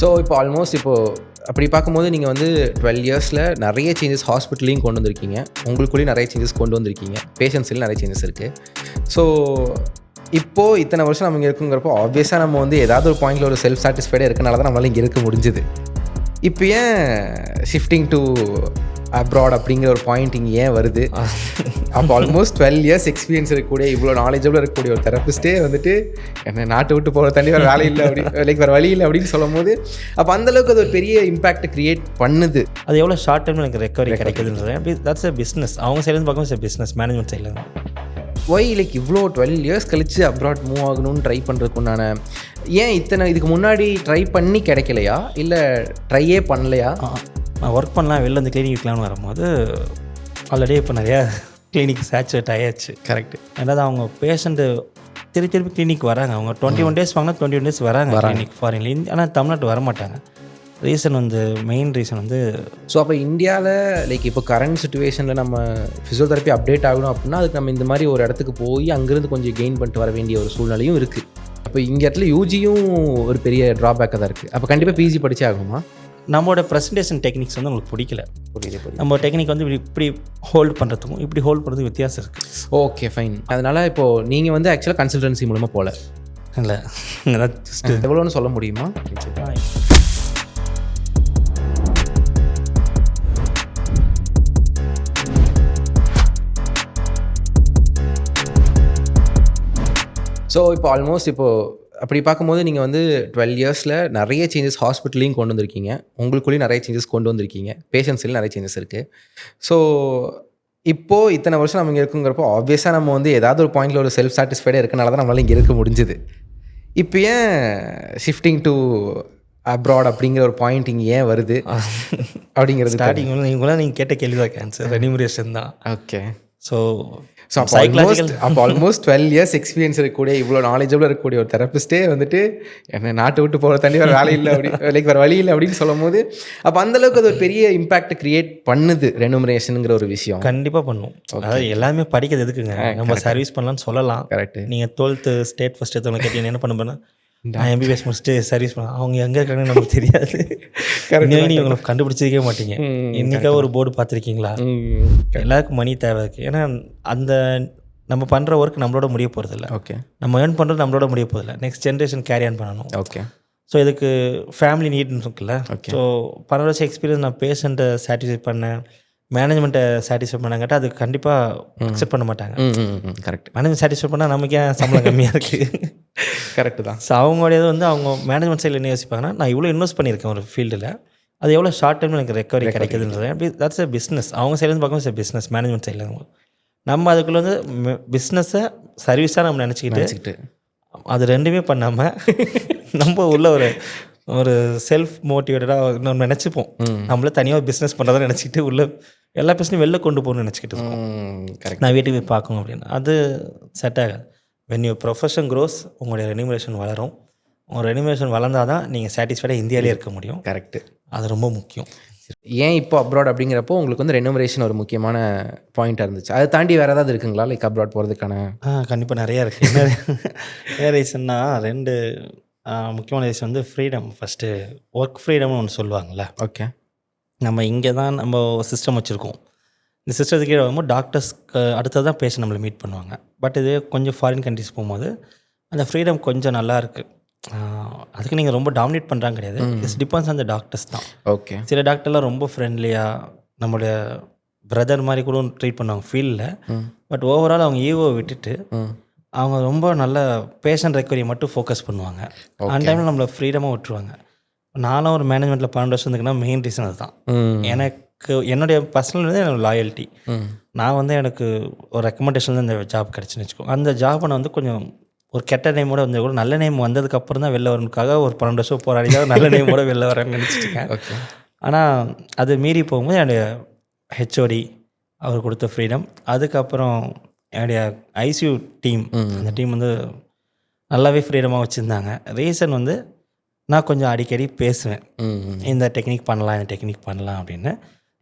So இப்போ almost அப்படி பார்க்கும்போது நீங்கள் வந்து 12 இயர்ஸில் நிறைய சேஞ்சஸ் ஹாஸ்பிட்டலையும் கொண்டு வந்திருக்கீங்க, உங்களுக்குள்ளேயும் நிறைய சேஞ்சஸ் கொண்டு வந்திருக்கீங்க, பேஷண்ட்ஸ்லையும் நிறைய சேஞ்சஸ் இருக்குது. ஸோ இப்போது இத்தனை வருஷம் நம்ம இங்கே இருக்குங்கிறப்போ ஆப்வியஸாக நம்ம வந்து ஏதாவது ஒரு பாயிண்டில் ஒரு செல்ஃப் சாட்டிஸ்ஃபைடாக இருக்கனால தான் நம்மளால் இங்கே இருக்க முடிஞ்சுது. இப்போ ஏன் ஷிஃப்டிங் டு அப்ராட் அப்படிங்கிற ஒரு பாயிண்ட் இங்கே ஏன் வருது? அப்போ ஆல்மோஸ்ட் 12 இயர்ஸ் எக்ஸ்பீரியன்ஸ் இருக்கக்கூடிய, இவ்வளோ நாலேஜபிள் இருக்கக்கூடிய ஒரு தெரப்பிஸ்ட்டே வந்துட்டு என்ன நாட்டை விட்டு போகிற தண்ணி வேறு வேலை இல்லை வேறு வழி இல்லை அப்படின்னு சொல்லும் போது அப்போ அந்தளவுக்கு அது ஒரு பெரிய இம்பாக்ட் க்ரியேட் பண்ணுது. அது எவ்வளோ ஷார்ட் டைமில் எனக்கு ரெக்கவரி கிடைக்குதுன்றது தட்ஸ் எ பிஸ்னஸ். அவங்க சைட்லேருந்து பார்க்கும்போது பிஸ்னஸ் மேனேஜ்மெண்ட் சைட்லேருந்து ஒய் இவ்வளோ 12 இயர்ஸ் கழித்து அப்ராட் மூவ் ஆகணும்னு ட்ரை பண்ணுறதுக்குண்டான ஏன் இதுக்கு முன்னாடி ட்ரை பண்ணி கிடைக்கலையா, இல்லை ட்ரையே பண்ணலையா? நான் ஒர்க் பண்ணலாம், வெளில வந்து கிளினிக் வைக்கலாம்னு வரும்போது ஆல்ரெடி இப்போ நிறையா கிளினிக் சேச்சுரேட் ஆயாச்சு. கரெக்ட். ரெண்டாவது அவங்க பேஷண்ட்டு திருப்பி கிளினிக் வராங்க. அவங்க 21 டேஸ் வாங்கினா 21 டேஸ் வராங்க கிளினிக் ஃபாரின்ல. ஆனால் தமிழ்நாட்டு வரமாட்டாங்க. ரீசன் மெயின் ரீசன் ஸோ அப்போ இந்தியாவில் இப்போ கரண்ட் சுச்சுவேஷனில் நம்ம ஃபிசியோதெரப்பி அப்டேட் ஆகணும் அப்படின்னா அதுக்கு நம்ம இந்த மாதிரி ஒரு இடத்துக்கு போய் அங்கேருந்து கொஞ்சம் கெயின் பண்ணிட்டு வர வேண்டிய ஒரு சூழ்நிலையும் இருக்குது. அப்போ இங்கே இடத்துல யூஜியும் ஒரு பெரிய ட்ராபேக்காக தான் இருக்குது. அப்போ கண்டிப்பாக பிஜி படித்தே ஆகுமா? நம்மளோட ப்ரெசன்டேஷன் டெக்னிக்ஸ் உங்களுக்கு பிடிக்கல. நம்ம டெக்னிக் இப்படி ஹோல்ட் பண்ணுறதுக்கும் இப்படி ஹோல்ட் பண்ணுறதுக்கும் வித்தியாசம் இருக்குது. Okay fine. அதனால் இப்போது நீங்கள் ஆக்சுவலாக கன்சல்டன்சி மூலமாக போகல இல்லை, எவ்வளோன்னு சொல்ல முடியுமா? ஸோ இப்போ ஆல்மோஸ்ட் அப்படி பார்க்கும்போது நீங்கள் வந்து 12 இயர்ஸில் நிறைய சேஞ்சஸ் ஹாஸ்பிட்டலையும் கொண்டு வந்திருக்கீங்க, உங்களுக்குள்ளேயும் நிறைய சேஞ்சஸ் கொண்டு வந்திருக்கீங்க, பேஷண்ட்ஸ்லையும் நிறைய சேஞ்சஸ் இருக்குது. ஸோ இப்போது இத்தனை வருஷம் நம்ம இங்கே இருக்குங்கிறப்போ ஆப்வியஸாக நம்ம வந்து ஏதாவது ஒரு பாயிண்டில் ஒரு செல்ஃப் சாட்டிஸ்ஃபைடாக இருக்கனால தான் நம்மளால் இங்கே இருக்க முடிஞ்சுது. இப்போ ஏன் ஷிஃப்டிங் டு அப்ராட் அப்படிங்கிற ஒரு பாயிண்ட் இங்கே ஏன் வருது அப்படிங்கிறது ஸ்டார்டிங் நீங்கள் கேட்ட கேள்வி தான் கேன்சர் ரெனிமரேஷன் தான். ஓகே. ஸோ அப்போ ஆல்மோஸ்ட் 12 இயர்ஸ் எக்ஸ்பீரியன்ஸ் இருக்கக்கூடிய, இவ்வளோ நாலேஜபிள் இருக்கக்கூடிய ஒரு தெரப்பிஸ்ட்டே வந்துட்டு என்ன நாட்டை விட்டு போகிற தண்ணி வேறு வேலை இல்லை வேறு வழி இல்லை அப்படின்னு சொல்லும் போது அப்போ அந்தளவுக்கு அது ஒரு பெரிய இம்பாக்ட் க்ரியேட் பண்ணுது ரெனுமரேஷனுங்கிற ஒரு விஷயம். கண்டிப்பாக பண்ணும். அதாவது எல்லாமே படிக்கிறது எதுக்குங்க, நம்ம சர்வீஸ் பண்ணலாம்னு சொல்லலாம். கரெக்ட். நீங்கள் 12th ஸ்டேட் ஃபஸ்ட் எடுத்தவங்க கேட்டீங்க என்ன பண்ண நான் எம்பிபிஎஸ் முடிச்சுட்டு சர்வீஸ் பண்ணலாம். அவங்க எங்கே இருக்காங்கன்னு நமக்கு தெரியாது. நீங்கள் உங்களை கண்டுபிடிச்சிருக்கவே மாட்டீங்க. இன்றைக்காக ஒரு போர்டு பார்த்துருக்கீங்களா? எல்லாருக்கும் மணி தேவை இருக்குது. ஏன்னா அந்த நம்ம பண்ணுற ஒர்க் நம்மளோட முடிய போகிறதில்ல. ஓகே. நம்ம ஏர்ன் பண்ணுறது நம்மளோட முடிய போகிறதில்ல. நெக்ஸ்ட் ஜென்ரேஷன் கேரி ஆன் பண்ணணும். ஓகே. ஸோ இதுக்கு ஃபேமிலி நீட்னு இருக்குல்ல. ஸோ 12 வருஷம் எக்ஸ்பீரியன்ஸ் நான் பேஷண்ட்டை சாட்டிஸ்ஃபை பண்ணேன், மேனேஜ்மெண்ட்டை சாட்டிஸ்ஃபை பண்ணாங்க கேட்டால் அதுக்கு கண்டிப்பாக அக்செப்ட் பண்ண மாட்டாங்க. கரெக்ட். மேனேஜ்மெண்ட் சாட்டிஸ்ஃபை பண்ணால் நமக்கு ஏன் சம்பளம் கம்மியாக இருக்குது? கரெக்டு தான். ஸோ அவங்களோடது அவங்க மேனேஜ்மெண்ட் சைடில் என்ன யோசிப்பாங்கன்னா, நான் இவ்வளோ இன்வெஸ்ட் பண்ணியிருக்கேன் ஒரு ஃபீல்டில், அது எவ்வளோ ஷார்ட் டைமில் எனக்கு ரெக்கவரி கிடைக்குதுன்றது தட்ஸ் எ பிஸ்னஸ். அவங்க சைட்லேருந்து பார்க்கும்போது பிஸ்னஸ் மேனேஜ்மெண்ட் சைடில் நம்ம அதுக்குள்ளே பிஸ்னஸை சர்வீஸாக நம்ம நினச்சிக்கிட்டு அது ரெண்டுமே பண்ணாமல் நம்ம உள்ள ஒரு செல்ஃப் மோட்டிவேட்டடாக நம்ம நினச்சிப்போம். நம்மளே தனியாக பிஸ்னஸ் பண்ணுறதா நினச்சிக்கிட்டு உள்ள எல்லா பிரச்சனையும் வெளில கொண்டு போகணும்னு நினச்சிக்கிட்டு இருக்கோம். நான் வீட்டுக்கு போய் பார்க்கணும் அப்படின்னு அது செட் ஆகாது. வென் யூ ப்ரொஃபஷன் க்ரோஸ் உங்களுடைய ரெனிமரேஷன் வளரும். உங்கள் ரெனிமரேஷன் வளர்ந்தால் தான் நீங்கள் சாட்டிஸ்ஃபைடாக இந்தியாவிலே இருக்க முடியும். கரெக்டு. அது ரொம்ப முக்கியம். ஏன் இப்போ அப்ராட் அப்படிங்கிறப்போ உங்களுக்கு வந்து ரெனுமரேஷன் ஒரு முக்கியமான பாயிண்ட்டாக இருந்துச்சு. அதை தாண்டி வேறு ஏதாவது இருக்குங்களா அப்ராட் போகிறதுக்கான? கண்டிப்பாக நிறையா இருக்குது. என்ன ரீசன்னா 2 முக்கியமான ரீசன் ஃப்ரீடம். ஃபஸ்ட்டு ஒர்க் ஃப்ரீடம்னு ஒன்று சொல்லுவாங்கள்ல. ஓகே. நம்ம இங்கே தான் நம்ம சிஸ்டம் வச்சுருக்கோம். இந்த சிஸ்டத்துக்கு கீழே வரும்போது டாக்டர்ஸ்க்கு அடுத்தது தான் பேஷண்ட் நம்மளை மீட் பண்ணுவாங்க. பட் இது கொஞ்சம் ஃபாரின் கண்ட்ரிஸ் போகும்போது அந்த ஃப்ரீடம் கொஞ்சம் நல்லா இருக்குது. அதுக்கு நீங்கள் ரொம்ப டாமினேட் பண்ணுறாங்க கிடையாது. It's depends on the doctors தான். ஓகே. சில டாக்டர்லாம் ரொம்ப ஃப்ரெண்ட்லியாக நம்மளுடைய பிரதர் மாதிரி கூட ட்ரீட் பண்ணுவாங்க ஃபீல்டில். பட் ஓவரால் அவங்க ஈகோவை விட்டுட்டு அவங்க ரொம்ப நல்ல பேஷண்ட் ரெக்கவரி மட்டும் ஃபோக்கஸ் பண்ணுவாங்க. அந்த டைமில் நம்மளை ஃப்ரீடமாக விட்டுருவாங்க. நானும் ஒரு மேனேஜ்மெண்ட்டில் 12 வருஷம் இருந்துக்குன்னா மெயின் ரீசன் அதுதான். எனக்கு என்னுடைய பர்சனல் என்னோட லாயல்ட்டி. நான் எனக்கு ஒரு ரெக்கமெண்டேஷன் தான் இந்த ஜாப் கிடச்சின்னு வச்சுக்கோ. அந்த ஜாபை நான் கொஞ்சம் ஒரு கெட்ட நேமோட கூட நல்ல நேம் வந்ததுக்கப்புறம் தான் வெளில வரணுக்காக ஒரு 12 வருஷம் போராடி தான் நல்ல நேமோட வெளில வரேன்னு நினச்சிருக்கேன். ஆனால் அது மீறி போகும்போது என்னுடைய ஹெச்ஓடி அவர் கொடுத்த ஃப்ரீடம், அதுக்கப்புறம் என்னுடைய ஐசியூ டீம், அந்த டீம் நல்லாவே ஃப்ரீடமாக வச்சுருந்தாங்க. ரீசன் நான் கொஞ்சம் அடிக்கடி பேசுவேன், இந்த டெக்னிக் பண்ணலாம் இந்த டெக்னிக் பண்ணலாம் அப்படின்னு.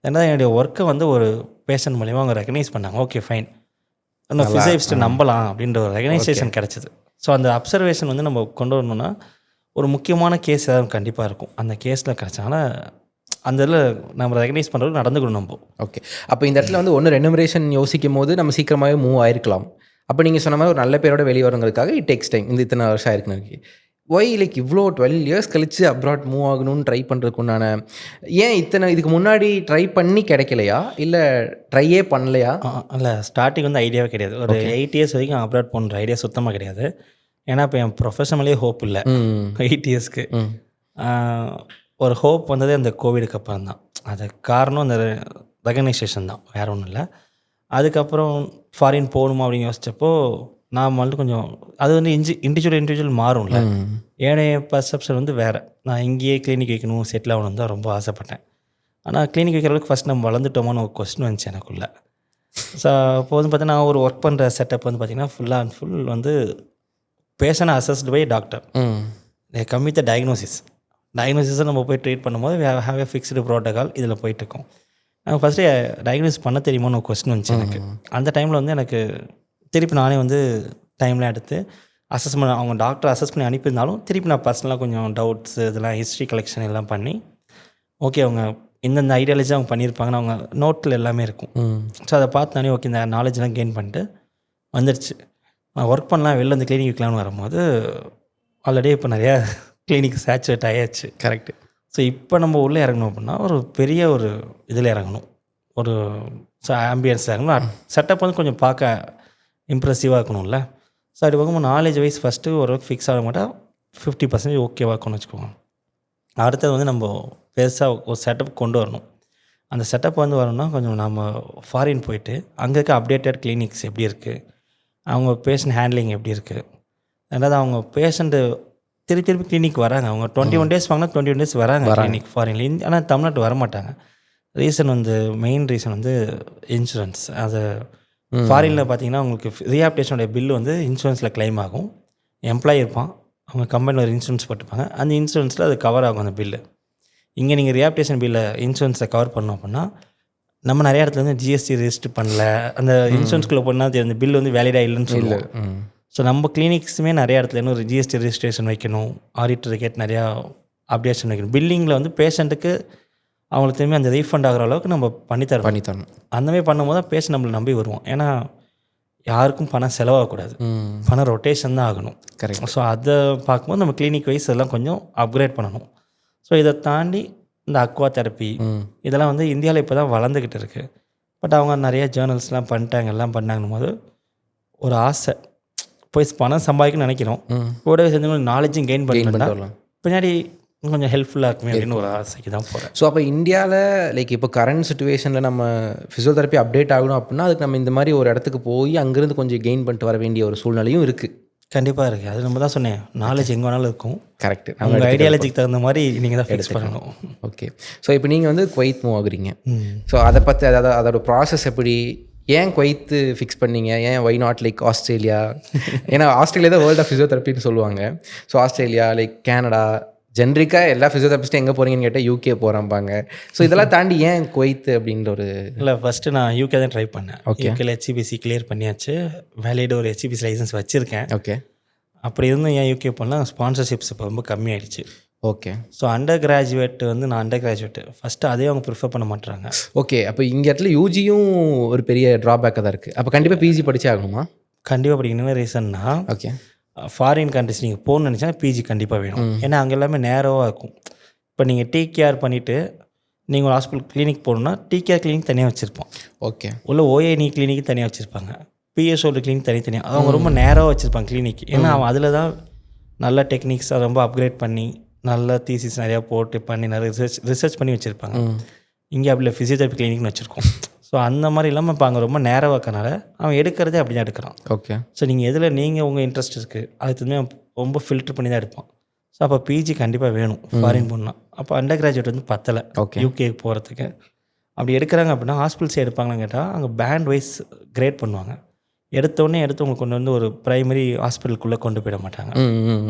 ஏன்னா என்னுடைய ஒர்க்கை ஒரு பேஷண்ட் மூலிமா அவங்க ரெக்கக்னைஸ் பண்ணாங்க. ஓகே ஃபைன், நம்ம ஃபிசிசிஸ்ட்டை நம்பலாம் அப்படின்ற ஒரு ரெகனைசேஷன் கிடச்சிது. ஸோ அந்த அப்சர்வேஷன் நம்ம கொண்டு வரணும்னா ஒரு முக்கியமான கேஸ் ஏதாவது கண்டிப்பாக இருக்கும். அந்த கேஸில் கிடச்சாங்கன்னா அந்த இதில் நம்ம ரெகனைஸ் பண்ணுறது நடந்துக்கணும் நம்ம. ஓகே. அப்போ இந்த இடத்துல வந்து ஒன்று ரெனுமரேஷன் யோசிக்கும் போது நம்ம சீக்கிரமாகவே மூவ் ஆயிருக்கலாம். அப்போ நீங்கள் சொன்ன மாதிரி ஒரு நல்ல பேரோட வெளியே வரவங்களுக்காக இட் டேக்ஸ் டைம். இந்த இத்தனை வருஷம் ஆயிருக்குன்னு ஒய் லைக் இவ்வளோ 12 இயர்ஸ் கழித்து அப்ராட் மூவ் ஆகணும்னு ட்ரை பண்ணுறதுக்குண்டான ஏன் இதுக்கு முன்னாடி ட்ரை பண்ணி கிடைக்கலையா, இல்லை ட்ரையே பண்ணலையா? இல்லை, ஸ்டார்டிங் வந்து ஐடியாவே கிடையாது. ஒரு 8 இயர்ஸ் வரைக்கும் அப்ராட் போன்ற ஐடியா சுத்தமாக கிடையாது. ஏன்னா இப்போ என் ப்ரொஃபஷனலே ஹோப் இல்லை 8 இயர்ஸ்க்கு. ஒரு ஹோப் வந்ததே அந்த கோவிடுக்கு அப்புறம் தான். அது காரணம் அந்த ரெகனைசேஷன் தான், வேறு ஒன்றும் இல்லை. அதுக்கப்புறம் ஃபாரின் போகணுமா அப்படின்னு யோசித்தப்போ நான் மட்டும் கொஞ்சம் அது வந்து இண்டிவிஜுவல் மாறும்ல. என்னுடைய பர்செப்ஷன் வந்து வேறு. நான் இங்கேயே கிளினிக் வைக்கணும், செட்டில் ஆகணும் தான் ரொம்ப ஆசைப்பட்டேன். ஆனால் கிளினிக் வைக்கிற அளவுக்கு ஃபஸ்ட் நம்ம வளர்ந்துட்டோமோன்னு ஒரு கொஸ்டின் வந்துச்சு எனக்குள்ளே. ஸோ அப்போ வந்து பார்த்தீங்கன்னா நான் ஒரு ஒர்க் பண்ணுற செட்டப் வந்து பார்த்திங்கன்னா ஃபுல் அண்ட் ஃபுல் வந்து பேஷண்ட் அசஸ்டு பை டாக்டர். கம்மி த டயக்னோசிஸை நம்ம போய் ட்ரீட் பண்ணும்போது ஹேவ் ஏ ஃபிக்ஸ்டு ப்ரோட்டோகால் இதில் போயிட்டுருக்கோம். நாங்கள் ஃபஸ்ட்டு டயக்னோசிஸ் பண்ண தெரியுமோன்னு ஒரு கொஸ்டின் வந்துச்சு எனக்கு. அந்த டைமில் வந்து எனக்கு திருப்பி நானே வந்து டைம்லாம் எடுத்து அசஸ்மெண்ட் அவங்க டாக்டர் அசஸ் பண்ணி அனுப்பியிருந்தாலும் திருப்பி நான் பர்சனலாக கொஞ்சம் டவுட்ஸ் இதெல்லாம் ஹிஸ்ட்ரி கலெக்ஷன் எல்லாம் பண்ணி ஓகே அவங்க இந்தந்த ஐடியாலஜி அவங்க பண்ணியிருப்பாங்கன்னு அவங்க நோட்டில் எல்லாமே இருக்கும். ஸோ அதை பார்த்தானே ஓகே இந்த நாலேஜ்லாம் கெயின் பண்ணிட்டு வந்துடுச்சு. நான் ஒர்க் பண்ணலாம் வெளில வந்து கிளினிக் வைக்கலாம்னு வரும்போது ஆல்ரெடி இப்போ நிறையா கிளினிக் சேச்சுரேட் ஆயாச்சு. கரெக்டு. ஸோ இப்போ நம்ம உள்ளே இறங்கணும் அப்படின்னா ஒரு பெரிய ஒரு இதில் இறங்கணும், ஒரு ஆம்பியன்ஸில் இறங்கணும். செட்டப் வந்து கொஞ்சம் பார்க்க இம்ப்ரெசிவாக இருக்கணும்ல. ஸோ அப்படி பார்க்கும்போது நாலேஜ் வைஸ் ஃபஸ்ட்டு ஓரளவுக்கு ஃபிக்ஸ் ஆக மாட்டால் 50% ஓகேவாக இருக்கணும்னு வச்சுக்கோங்க. அடுத்தது வந்து நம்ம பெருசாக ஒரு செட்டப் கொண்டு வரணும். அந்த செட்டப் வந்து வரணும்னா கொஞ்சம் நம்ம ஃபாரின் போயிட்டு அங்கே இருக்க அப்டேட்டட் கிளினிக்ஸ் எப்படி இருக்குது, அவங்க பேஷண்ட் ஹேண்ட்லிங் எப்படி இருக்குது, ரெண்டாவது அவங்க பேஷண்ட்டு திருப்பி கிளினிக் வராங்க. அவங்க 21 டேஸ் வாங்கினா 21 டேஸ் வராங்க கிளினிக் ஃபாரின்லேருந்து. ஆனால் தமிழ்நாட்டு வரமாட்டாங்க. ரீசன் வந்து மெயின் ரீசன் வந்து இன்சூரன்ஸ். அது ஃபாரினில் பார்த்தீங்கன்னா உங்களுக்கு ரீஹாபிலிட்டேஷனோட பில்லு வந்து இன்சூரன்ஸில் கிளைம் ஆகும். எம்ப்ளாயி இருப்பான், அவங்க கம்பெனியில் ஒரு இன்சூரன்ஸ் போட்டுப்பாங்க, அந்த இன்சூரன்ஸில் அது கவர் ஆகும் அந்த பில்லு. இங்கே நீங்கள் ரீஹாபிலிட்டேஷன் பில்லை இன்சூரன்ஸில் கவர் பண்ணோம் அப்படின்னா நம்ம நிறைய இடத்துல வந்து ஜிஎஸ்டி ரெஜிஸ்டர் பண்ணல, அந்த இன்சூரன்ஸ்குள்ளே போனால் அந்த பில் வந்து வேலிடாக இல்லைன்னு சொல்லுவோம். ஸோ நம்ம கிளினிக்ஸுமே நிறைய இடத்துல இன்னும் ஜிஎஸ்டி ரெஜிஸ்ட்ரேஷன் வைக்கணும், ஆடிட்டர் கேட் நிறையா அப்டேஷன் வைக்கணும். பில்லிங்கில் வந்து பேஷண்ட்டுக்கு அவங்களுக்கு திரும்பி அந்த ரீஃபண்ட் ஆகிற அளவுக்கு நம்ம பண்ணித்தரணும். அந்தமாதிரி பண்ணும்போது தான் பேஷண்ட் நம்மளை நம்பி வருவோம். ஏன்னா யாருக்கும் பணம் செலவாகக்கூடாது, பணம் ரொட்டேஷன் தான் ஆகணும். கரெக்ட். ஸோ அதை பார்க்கும்போது நம்ம கிளினிக் வைஸ் இதெல்லாம் கொஞ்சம் அப்கிரேட் பண்ணணும். ஸோ இதை தாண்டி இந்த அக்வா தெரப்பி இதெல்லாம் வந்து இந்தியாவில் இப்போ தான் வளர்ந்துக்கிட்டு இருக்குது. பட் அவங்க நிறைய ஜேர்னல்ஸ்லாம் பண்ணிட்டாங்க, எல்லாம் பண்ணாங்கன்னும் போது ஒரு ஆசை போய் பணம் சம்பாதிக்கணும்னு நினைக்கிறோம். கூடவே சேர்ந்து நாலேஜும் கெயின் பண்ணிட்டு பின்னாடி கொஞ்சம் ஹெல்ப்ஃபுல்லாக இருக்குமே அப்படின்னு ஒரு ஆசைக்கு தான் போகிறேன். ஸோ அப்போ இந்தியாவில் லைக் இப்போ கரண்ட் சுச்சுவேஷனில் நம்ம ஃபிசியோதெரப்பி அப்டேட் ஆகணும் அப்படின்னா அதுக்கு நம்ம இந்த மாதிரி ஒரு இடத்துக்கு போய் அங்கேருந்து கொஞ்சம் கெயின் பண்ணிட்டு வர வேண்டிய ஒரு சூழ்நிலையும் இருக்குது. கண்டிப்பாக இருக்குது. அது நம்ம தான் சொன்னேன், நாலேஜ் எங்கே வேணாலும் இருக்கும். கரெக்ட். அவங்க ஐடியாலஜிக்கு தகுந்த மாதிரி நீங்கள் தான் ஃபிக்ஸ் பண்ணணும். ஓகே. ஸோ இப்போ நீங்கள் வந்து குவைத் மூவ் ஆகுறீங்க. ஸோ அதை பற்றி அதோட ப்ராசஸ் எப்படி, ஏன் குவைத்து ஃபிக்ஸ் பண்ணீங்க, ஏன் ஒய் நாட் லைக் ஆஸ்திரேலியா? ஏன்னா ஆஸ்திரேலியா தான் வேர்ல்ட் ஆஃப் ஃபிசியோதெரப்பின்னு சொல்லுவாங்க. ஸோ ஆஸ்திரேலியா லைக் கேனடா ஜென்ரிக்காக எல்லா ஃபிசியோதெரபிஸ்ட்டும் எங்கே போகிறீங்கன்னு கேட்டால் யூகே போகிறாம்பாங்க. ஸோ இதெல்லாம் தாண்டி ஏன் குவைத் அப்படின்ற ஒரு இல்லை ஃபஸ்ட்டு நான் யூகே தான் ட்ரை பண்ணேன். யூகேல ஹெச்இபிசி கிளியர் பண்ணியாச்சு, வேலிட் ஒரு ஹெச்இபிசி லைசன்ஸ் வச்சுருக்கேன். ஓகே. அப்படி இருந்தும் ஏன் யூகே பண்ணால் ஸ்பான்சர்ஷிப்ஸ் இப்போ ரொம்ப கம்மியாயிடுச்சு. ஓகே. ஸோ அண்டர் கிராஜுவேட் வந்து நான் அண்டர் கிராஜுவேட்டு ஃபஸ்ட்டு அதே அவங்க ப்ரிஃபர் பண்ண மாட்டுறாங்க. ஓகே. அப்போ இங்கே இடத்துல யூஜியும் ஒரு பெரிய ட்ராபேக்காக தான் இருக்குது. அப்போ கண்டிப்பாக பிஜி படித்தே ஆகணுமா? கண்டிப்பாக படிக்கணும். ரீசன்னா ஓகே ஃபாரின் கண்ட்ரிஸ் நீங்கள் போகணுன்னு நினச்சா பிஜி கண்டிப்பாக வேணும். ஏன்னா அங்கே எல்லாமே நேரோவாக இருக்கும். இப்போ நீங்கள் டிகேஆர் பண்ணிவிட்டு நீங்கள் ஒரு ஹாஸ்பிட்டல் கிளினிக் போகணுன்னா டிகேஆர் கிளினிக் தனியாக வச்சுருப்போம். ஓகே. உள்ள ஓஏனி கிளினிக் தனியாக வச்சுருப்பாங்க, பிஎஸ்ஓட கிளினிக் தனித்தனியாக. அவங்க ரொம்ப நேராக வச்சுருப்பாங்க கிளினிக். ஏன்னா அவன் அதில் தான் நல்ல டெக்னிக்ஸாக ரொம்ப அப்கிரேட் பண்ணி நல்ல தீசிஸ் நிறையா போட்டு பண்ணி நிறைய ரிசர்ச் பண்ணி வச்சுருப்பாங்க. இங்கே அப்படி இல்லை, ஃபிசியோதெரப்பி கிளினிக்னு வச்சுருக்கோம். ஸோ அந்த மாதிரி இல்லாமல் இப்போ அங்கே ரொம்ப நேராக இருக்கனால அவன் எடுக்கிறதே அப்படி தான் எடுக்கிறான். ஓகே. ஸோ நீங்கள் எதில் நீங்கள் உங்கள் இன்ட்ரெஸ்ட் இருக்குது அதுக்குமே ரொம்ப ஃபில்டர் பண்ணி தான் எடுப்பான். ஸோ அப்போ பிஜி கண்டிப்பாக வேணும் ஃபாரின் போகணுன்னா. அப்போ அண்டர் கிராஜுவேட் வந்து பத்தலை யூகேக்கு போகிறதுக்கு. அப்படி எடுக்கிறாங்க அப்படின்னா ஹாஸ்பிட்டல்ஸே எடுப்பாங்கன்னு கேட்டால் அங்கே பேண்ட் வைஸ் கிரேட் பண்ணுவாங்க. எடுத்தோடனே உங்களுக்கு கொண்டு வந்து ஒரு ப்ரைமரி ஹாஸ்பிட்டலுக்குள்ளே கொண்டு போயிட மாட்டாங்க.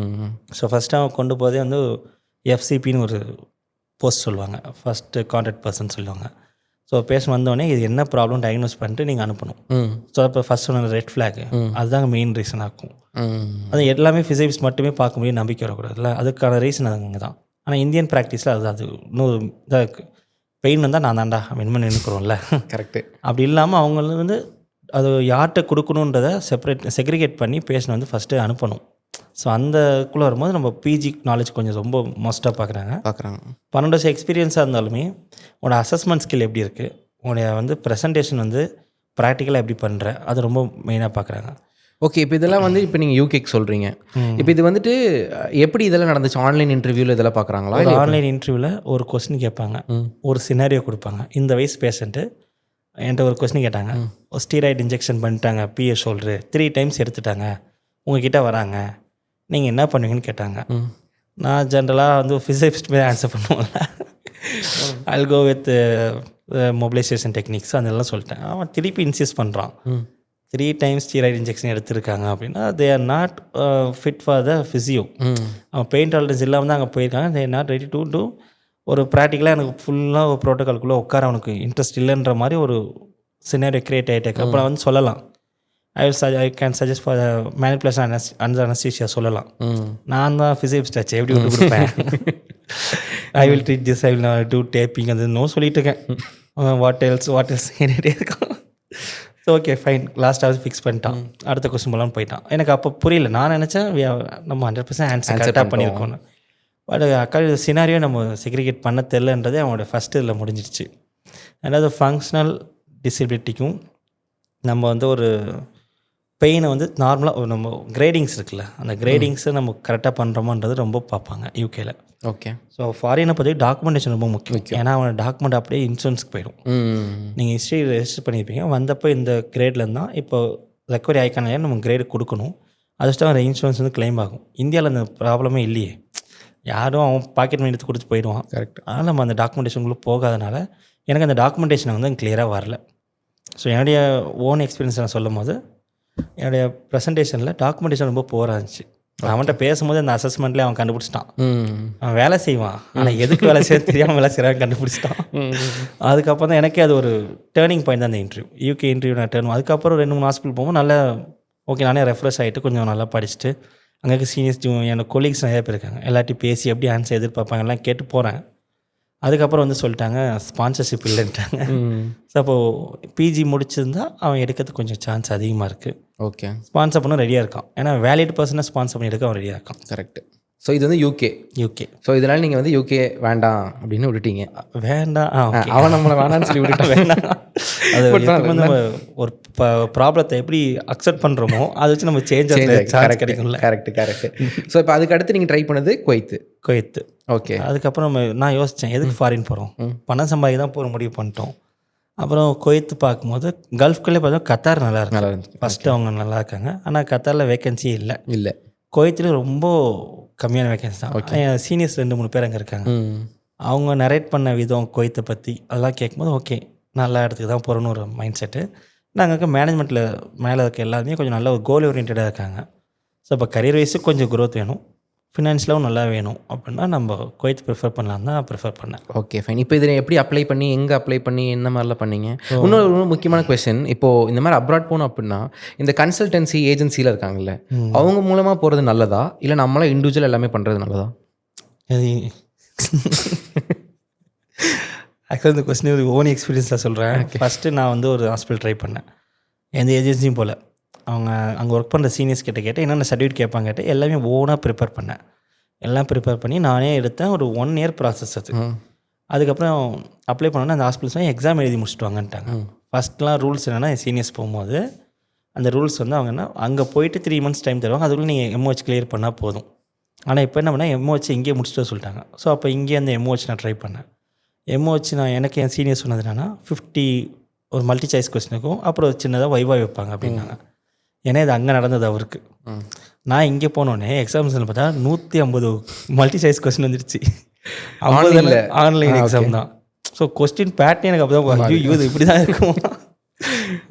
ஸோ ஃபஸ்ட்டு அவங்க கொண்டு போதே வந்து எஃப்சிபின்னு ஒரு போஸ்ட் சொல்லுவாங்க, ஃபஸ்ட்டு கான்டாக்ட் பர்சன் சொல்லுவாங்க. ஸோ பேஷண்ட் வந்தோடனே இது என்ன ப்ராப்ளம் டயக்னோஸ் பண்ணிட்டு நீங்கள் அனுப்பணும். ஸோ இப்போ ஃபஸ்ட் சொன்ன ரெட் ஃப்ளாக் அதுதாங்க மெயின் ரீசன் ஆகும். அது எல்லாமே ஃபிசிக்ஸ் மட்டுமே பார்க்க முடியும் நம்பிக்கை வரக்கூடாதுல்ல, அதுக்கான ரீசன் அதுங்க தான். ஆனால் இந்தியன் ப்ராக்டிஸில் அது இன்னொரு இதாக இருக்குது. பெயின் வந்தால் நான் தான்டா மினிமம் நினைக்கிறோம்ல, கரெக்டு. அப்படி இல்லாமல் அவங்க வந்து அது யார்கிட்ட கொடுக்கணுன்றதை செக்ரிகேட் பண்ணி பேஷண்ட் வந்து ஃபஸ்ட்டு அனுப்பணும். ஸோ அந்தக்குள்ளே வரும்போது நம்ம பிஜி நாலேஜ் கொஞ்சம் ரொம்ப மோஸ்ட்டாக பார்க்குறாங்க. 12 வருஷம் எக்ஸ்பீரியன்ஸாக இருந்தாலுமே உன்னோட அசஸ்மெண்ட் ஸ்கில் எப்படி இருக்குது, உன்னுடைய வந்து ப்ரெசன்டேஷன் வந்து ப்ராக்டிக்கலாக எப்படி பண்ணுற, அது ரொம்ப மெயினாக பார்க்குறாங்க. ஓகே, இப்போ இதெல்லாம் வந்து இப்போ நீங்கள் யூகேக்கு சொல்கிறீங்க. இப்போ இது வந்துட்டு எப்படி இதெல்லாம் நடந்துச்சு? ஆன்லைன் இன்டர்வியூவில் இதெல்லாம் பார்க்குறாங்களா? ஆன்லைன் இன்டர்வியூவில் ஒரு கொஸ்டின் கேட்பாங்க, ஒரு சினாரியோ கொடுப்பாங்க. இந்த வயசு பேஷண்ட்டு என்கிட்ட ஒரு கொஸ்டின் கேட்டாங்க, ஒரு ஸ்டீராய்டு இன்ஜெக்ஷன் பண்ணிட்டாங்க, பிஎஸ் ஷோல்டரு 3 டைம்ஸ் எடுத்துட்டாங்க, உங்ககிட்ட வராங்க, நீங்கள் என்ன பண்ணுவீங்கன்னு கேட்டாங்க. நான் ஜென்ரலாக வந்து ஃபிசிக்ஸ் மேலே ஆன்சர் பண்ணுவோம்ல, I'll go with mobilization techniques அதெல்லாம் சொல்லிட்டேன். அவன் திருப்பி இன்சிஸ்ட் பண்ணுறான், 3 டைம்ஸ் ஸ்டீராய்டு இன்ஜெக்ஷன் எடுத்திருக்காங்க அப்படின்னா they are not fit for the physio. அவன் பெயின் டாலரன்ஸ் இல்லாமல் தான் அங்கே போயிருக்காங்க. They are not ready to do ஒரு ப்ராக்டிக்கலாக எனக்கு ஃபுல்லாக ஒரு ப்ரோட்டோக்கால்குள்ளே உட்கார அவனுக்கு இன்ட்ரெஸ்ட் இல்லைன்ற மாதிரி ஒரு சினாரியோ க்ரியேட் ஆகிட்டேக்கு அப்புறம் வந்து சொல்லலாம். I can suggest for manipulation under anaesthesia சொல்லலாம். நான் தான் ஃபிசிக்ஸ் டச் எப்படி விட்டு கொடுப்பேன், I will treat this, I will do taping, அது நோ சொல்லிட்டு இருக்கேன். வாட் எல்ஸ் என்னடே இருக்கும். ஸோ ஓகே ஃபைன், லாஸ்ட்டாவது ஃபிக்ஸ் பண்ணிட்டான். அடுத்த கொஸ்டின் போலான்னு போயிட்டான். எனக்கு அப்போ புரியல, நான் நினச்சேன் நம்ம 100% ஆன்சர் கரெக்டாக பண்ணியிருக்கோன்னு. பட் அக்கா சினாரியோ நம்ம செக்ரிகேட் பண்ண தெரிலன்றதே அவனோட ஃபஸ்ட்டு இதில் முடிஞ்சிடுச்சு. அதாவது ஃபங்க்ஷனல் டிசபிலிட்டிக்கும் நம்ம வந்து ஒரு பெயினை வந்து நார்மலாக நம்ம கிரேடிங்ஸ் இருக்குல்ல, அந்த கிரேடிங்ஸை நம்ம கரெக்டாக பண்ணுறோமோன்றது ரொம்ப பார்ப்பாங்க யூகேல. ஓகே. ஸோ ஃபாரினை பற்றி டாக்குமெண்டேஷன் ரொம்ப முக்கியம். ஏன்னா அவனோட டாக்குமெண்ட் அப்படியே இன்சூரன்ஸ்க்கு போயிடும். நீங்கள் ஹிஸ்ட்ரி ரெஜிஸ்டர் பண்ணியிருப்பீங்க, வந்தப்போ இந்த கிரேட்லேருந்து தான் இப்போ ரெக்கவரி ஆயிக்கானாலே நம்ம கிரேடு கொடுக்கணும். அதுக்கு அந்த இன்சூரன்ஸ் வந்து கிளைம் ஆகும். இந்தியாவில் அந்த ப்ராப்ளமே இல்லையே, யாரும் அவன் பாக்கெட் மணி எடுத்து கொடுத்து போயிடுவான். கரெக்ட். ஆனால் நம்ம அந்த டாக்குமெண்டேஷனுக்குள்ளே போகாதனால எனக்கு அந்த டாக்குமெண்டேஷன் வந்து கிளியராக வரல. ஸோ என்னுடைய ஓன் எக்ஸ்பீரியன்ஸ் நான் சொல்லும் போது என்னுடைய ப்ரெசன்டேஷனில் டாக்குமெண்டேஷன் ரொம்ப போராக இருந்துச்சு. அவன்கிட்ட பேசும்போது அந்த அசஸ்மெண்ட்லேயே அவன் கண்டுபிடிச்சிட்டான். அவன் வேலை செய்வான், ஆனால் எதுக்கு வேலை செய்ய தெரியாமல் வேலை செய்கிறான் கண்டுபிடிச்சிட்டான். அதுக்கப்புறம் தான் எனக்கே அது ஒரு டேர்னிங் பாயிண்ட் தான் அந்த இன்டர்வியூ. யூகே இன்டர்வியூ நான் டேர்ன். அதுக்கப்புறம் 2-3 ஹாஸ்பிட்டல் போகும்போது நல்லா ஓகே, நானே ரெஃப்ரெஷ் ஆகிட்டு கொஞ்சம் நல்லா படிச்சுட்டு அங்கே இருக்க சீனியர்ஸ் என்னோட கொலீக்ஸ் நிறைய பேர் இருக்காங்க, எல்லாத்தையும் பேசி எப்படி ஆன்சர் எதிர்பார்ப்பாங்க எல்லாம் கேட்டு போகிறேன். அதுக்கப்புறம் வந்து சொல்லிட்டாங்க ஸ்பான்சர்ஷிப் இல்லைன்ட்டாங்க. ஸோ அப்போது பிஜி முடிச்சிருந்தா அவன் எடுக்கிறதுக்கு கொஞ்சம் சான்ஸ் அதிகமாக இருக்குது. ஓகே, ஸ்பான்சர் பண்ண ரெடியாக இருக்கான். ஏன்னா வேலிட் பர்சனை ஸ்பான்சர் பண்ணி எடுக்க அவன் ரெடியாக இருக்கான். கரெக்டு. ஸோ இது வந்து யூகே. ஸோ இதனால் நீங்கள் வந்து யூகே வேண்டாம் அப்படின்னு விட்டுட்டீங்க. வேண்டாம், அவன் நம்மளை வேணான்னு சொல்லி விட்டுட்டான். வேண்டாம், அது வந்து நம்ம ஒரு ப்ராப்ளத்தை எப்படி அக்செப்ட் பண்ணுறோமோ அதை வச்சு நம்ம சேஞ்ச் கிடைக்கும்ல. கரெக்டு. ஸோ இப்போ அதுக்கு அடுத்து நீங்கள் ட்ரை பண்ணது குவைத்து. ஓகே. அதுக்கப்புறம் நான் யோசித்தேன் எதுக்கு ஃபாரின் போகிறோம், பணம் சம்பாதிக்க தான் போகிற முடிவு பண்ணிட்டோம். அப்புறம் குவைத்து பார்க்கும்போது கல்ஃப்குள்ளே பார்த்தா கத்தார் நல்லா இருந்துச்சு. ஃபஸ்ட்டு அவங்க நல்லா இருக்காங்க, ஆனால் கத்தாரில் வேக்கன்சி இல்லை. குவைத்தில் ரொம்ப கம்மியான வேக்கன்சி தான். சீனியர்ஸ் 2-3 பேர் அங்கே இருக்காங்க. அவங்க நரேட் பண்ண விதம் குவைத்தை பற்றி அதெல்லாம் கேட்கும்போது ஓகே நல்ல இடத்துக்கு தான் போகிறோன்னு ஒரு மைண்ட் செட்டு. நாங்கள் இருக்க மேனேஜ்மெண்ட்டில் மேலே இருக்க எல்லாருமே கொஞ்சம் நல்ல ஒரு கோல் ஓரியன்டாக இருக்காங்க. ஸோ இப்போ கரியர் வைஸுக்கு கொஞ்சம் க்ரோத் வேணும், ஃபினான்ஷியலாகவும் நல்லா வேணும் அப்படின்னா நம்ம குவைத் ப்ரிஃபர் பண்ணலாம் தான் ப்ரிஃபர் பண்ணேன். Okay fine. இப்போ இதில் எப்படி அப்ளை பண்ணி, எங்கே அப்ளை பண்ணி, என்ன மாதிரிலாம் பண்ணீங்க? இன்னொரு முக்கியமான கொஸ்டின், இப்போது இந்த மாதிரி அப்ராட் போகணும் அப்படின்னா இந்த கன்சல்டன்சி ஏஜென்சியில் இருக்காங்கல்ல, அவங்க மூலமாக போகிறது நல்லதா இல்லை நம்மளாம் இண்டிவிஜுவல் எல்லாமே பண்ணுறது நல்லதா? ஆக்சுவலாக இந்த கொஸ்டின் ஒரு ஓன் எக்ஸ்பீரியன்ஸில் சொல்கிறேன். ஃபஸ்ட்டு நான் வந்து ஒரு ஹாஸ்பிட்டல் ட்ரை பண்ணேன், எந்த ஏஜென்சியும் போல். அவங்க அங்கே ஒர்க் பண்ணுற சீனியர்ஸ் கிட்ட கேட்டேன், என்னென்ன சர்டிஃபிகேட் கேட்பாங்க கேட்டேன். எல்லாமே ஓனாக ப்ரிப்பேர் பண்ணேன். எல்லாம் ப்ரிப்பேர் பண்ணி நானே எடுத்தேன். ஒரு 1 இயர் ப்ராசஸ் அது. அதுக்கப்புறம் அப்ளை பண்ணோன்னா அந்த ஹாஸ்பிட்டல்ஸ் எக்ஸாம் எழுதி முடிச்சுட்டு வாங்கன்ட்டாங்க. ஃபஸ்ட்லாம் ரூல்ஸ் என்னென்னா சீனியர்ஸ் போகும்போது அந்த ரூல்ஸ் வந்து அவங்க என்ன அங்கே போயிட்டு 3 மந்த்ஸ் டைம் தருவாங்க, அதுக்குள்ளே நீங்கள் எம்ஓஹெச் கிளியர் பண்ணால் போதும். ஆனால் இப்போ என்ன பண்ணால் எம்ஓஹெச் இங்கேயே முடிச்சுட்டு சொல்லிட்டாங்க. ஸோ அப்போ இங்கேயே அந்த எம்ஓஹெச் நான் ட்ரை பண்ணேன். எம்ஓஹெச் நான் எனக்கு என் சீனியர் சொன்னது என்னென்னா 50 ஒரு மல்டி சாய்ஸ் கொஸ்டினுக்கும் அப்புறம் சின்னதாக வைவா வைப்பாங்க அப்படின்னாங்க. ஏன்னா இது அங்கே நடந்தது அவருக்கு. நான் இங்கே போனோடனே எக்ஸாம்ஸில் பார்த்தா 150 மல்டி சாய்ஸ் கொஸ்டின் வந்துடுச்சு. ஆன்லைன் எக்ஸாம் தான். ஸோ கொஸ்டின் பேட்டர்ன் எனக்கு அப்போ தான் இது இப்படி தான் இருக்கும்.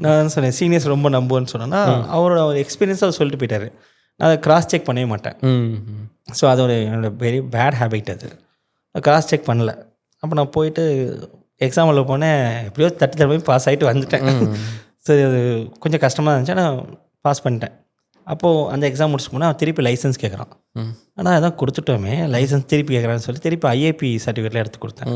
நான் சொன்னேன் சீனியர்ஸ் ரொம்ப நம்புவேன்னு சொன்னேன்னா அவரோட எக்ஸ்பீரியன்ஸாக சொல்லிட்டு போயிட்டார். நான் அதை கிராஸ் செக் பண்ணவே மாட்டேன். ஸோ அது ஒரு என்னோடய வெரி பேட் ஹேபிட். அது கிராஸ் செக் பண்ணல. அப்போ நான் போயிட்டு எக்ஸாமில் போனேன், எப்படியோ தட்டி போய் பாஸ் ஆகிட்டு வந்துட்டேன். சரி, அது கொஞ்சம் கஷ்டமாக இருந்துச்சு, ஆனால் பாஸ் பண்ணிட்டேன். அப்போது அந்த எக்ஸாம் முடிச்சு போனால் அவன் திருப்பி லைசன்ஸ் கேட்குறான். ஆனால் அதான் கொடுத்துட்டோமே, லைசன்ஸ் திருப்பி கேட்குறான்னு சொல்லி திருப்பி ஐஏபி சர்டிஃபிகேட்டில் எடுத்து கொடுத்தேன்.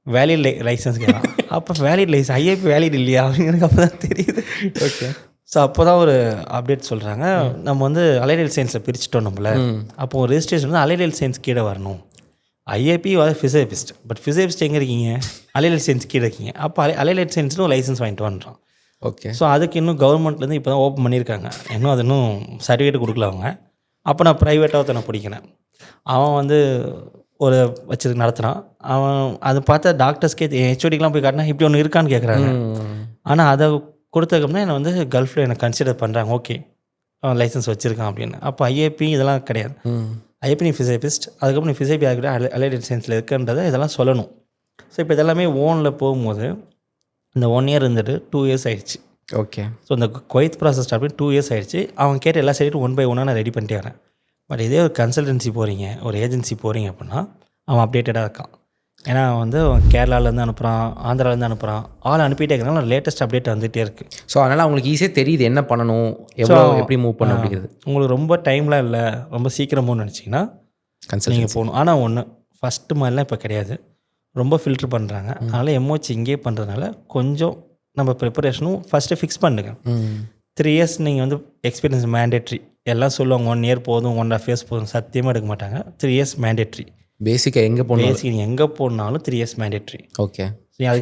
வேலிட் லைசன்ஸ் கேட்குறான். அப்போ வேலிட் லைசன்ஸ், ஐஏபி வேலிட் இல்லையா அப்படிங்கிறது அப்போ தான் தெரியுது. ஓகே. ஸோ அப்போ தான் ஒரு அப்டேட் சொல்கிறாங்க, நம்ம வந்து அலைடல் சயின்ஸில் பிரிச்சுட்டோம் நம்மள. அப்போது ரெஜிஸ்ட்ரேஷன் வந்து அலைடல் சயின்ஸ் கீழே வரணும். ஐஏபி வந்து ஃபிசியோபிஸ்ட், பட் ஃபிசியோபிஸ்ட் எங்கே இருக்கீங்க? அலைடல் சயின்ஸ் கீழே இருக்கீங்க. அப்போ அலைடல் சயின்ஸ்னு ஒரு லைசன்ஸ் வாங்கிட்டு வந்துட்டான். ஓகே. ஸோ அதுக்கு இன்னும் கவர்மெண்ட்லேருந்து இப்போ தான் ஓப்பன் பண்ணியிருக்காங்க, இன்னும் அது இன்னும் சர்டிஃபிகேட் கொடுக்கல அவங்க. அப்போ நான் ப்ரைவேட்டாக ஒருத்தனை பிடிக்கிறேன். அவன் வந்து ஒரு வச்சு நடத்துகிறான். அவன் அதை பார்த்தா டாக்டர்ஸ்க்கே ஹெச்ஓடிக்கெலாம் போய் காட்டினா இப்படி ஒன்று இருக்கான்னு கேட்குறாங்க. ஆனால் அதை கொடுத்ததுக்கப்புறம் என்னை வந்து கல்ஃபில் என்னை கன்சிடர் பண்ணுறாங்க. ஓகே, அவன் லைசன்ஸ் வச்சுருக்கான் அப்படின்னு. அப்போ ஐஏபி இதெல்லாம் கிடையாது. ஐஏபி நீ ஃபிசியோபிஸ்ட், அதுக்கப்புறம் நீ ஃபிசியோபி ஆகிட்ட அலைடல் சயின்ஸில் இருக்குன்றதை இதெல்லாம் சொல்லணும். ஸோ இப்போ இதெல்லாமே ஓனில் போகும்போது இந்த 1 இயர் இருந்துட்டு 2 இயர்ஸ் ஆகிடுச்சு. ஓகே. ஸோ இந்த குவைத் ப்ராசஸ் ஸ்டார்ட் பண்ணி 2 இயர்ஸ் ஆகிடுச்சு. அவங்க கேட்ட எல்லா சைடும் 1 by 1 நான் ரெடி பண்ணிட்டே வரேன். பட் இதே ஒரு கன்சல்டன்சி போகிறீங்க, ஒரு ஏஜென்சி போகிறீங்க அப்படின்னா அவன் அப்டேட்டடாக இருக்கான். ஏன்னா அவன் வந்து கேரளாவிலேருந்து அனுப்புகிறான், ஆந்திராவிலேருந்து அனுப்புகிறான், ஆள் அனுப்பிட்டே இருக்கிறனால லேட்டஸ்ட் அப்டேட் வந்துகிட்டே இருக்குது. ஸோ அதனால் அவங்களுக்கு ஈஸியாக தெரியுது என்ன பண்ணணும், எவ்வளோ எப்படி மூவ் பண்ணணும் அப்படிங்கிறது. உங்களுக்கு ரொம்ப டைம்லாம் இல்லை, ரொம்ப சீக்கிரம் போகணும்னு நினச்சிங்கன்னா நீங்கள் போகணும். ஆனால் ஒன்று, ஃபஸ்ட்டு மாதிரிலாம் இப்போ கிடையாது, ரொம்ப ஃபில்ட்ரு பண்ணுறாங்க. அதனால் எம்ஓச்சி இங்கே பண்ணுறதுனால கொஞ்சம் நம்ம ப்ரிப்பரேஷனும் ஃபஸ்ட்டு ஃபிக்ஸ் பண்ணுங்க. 3 இயர்ஸ் நீங்கள் வந்து எக்ஸ்பீரியன்ஸ் மேண்டேட்ரி. எல்லாம் சொல்லுவாங்க 1 இயர் போதும், 1.5 இயர்ஸ் போதும். சத்தியமாக எடுக்க மாட்டாங்க. 3 இயர்ஸ் மேண்டேட்ரி. பேசிக்காக எங்கே போகணும், பேசிக் நீங்கள் எங்கே போனாலும் 3 இயர்ஸ் மேண்டேட்ரி. ஓகே.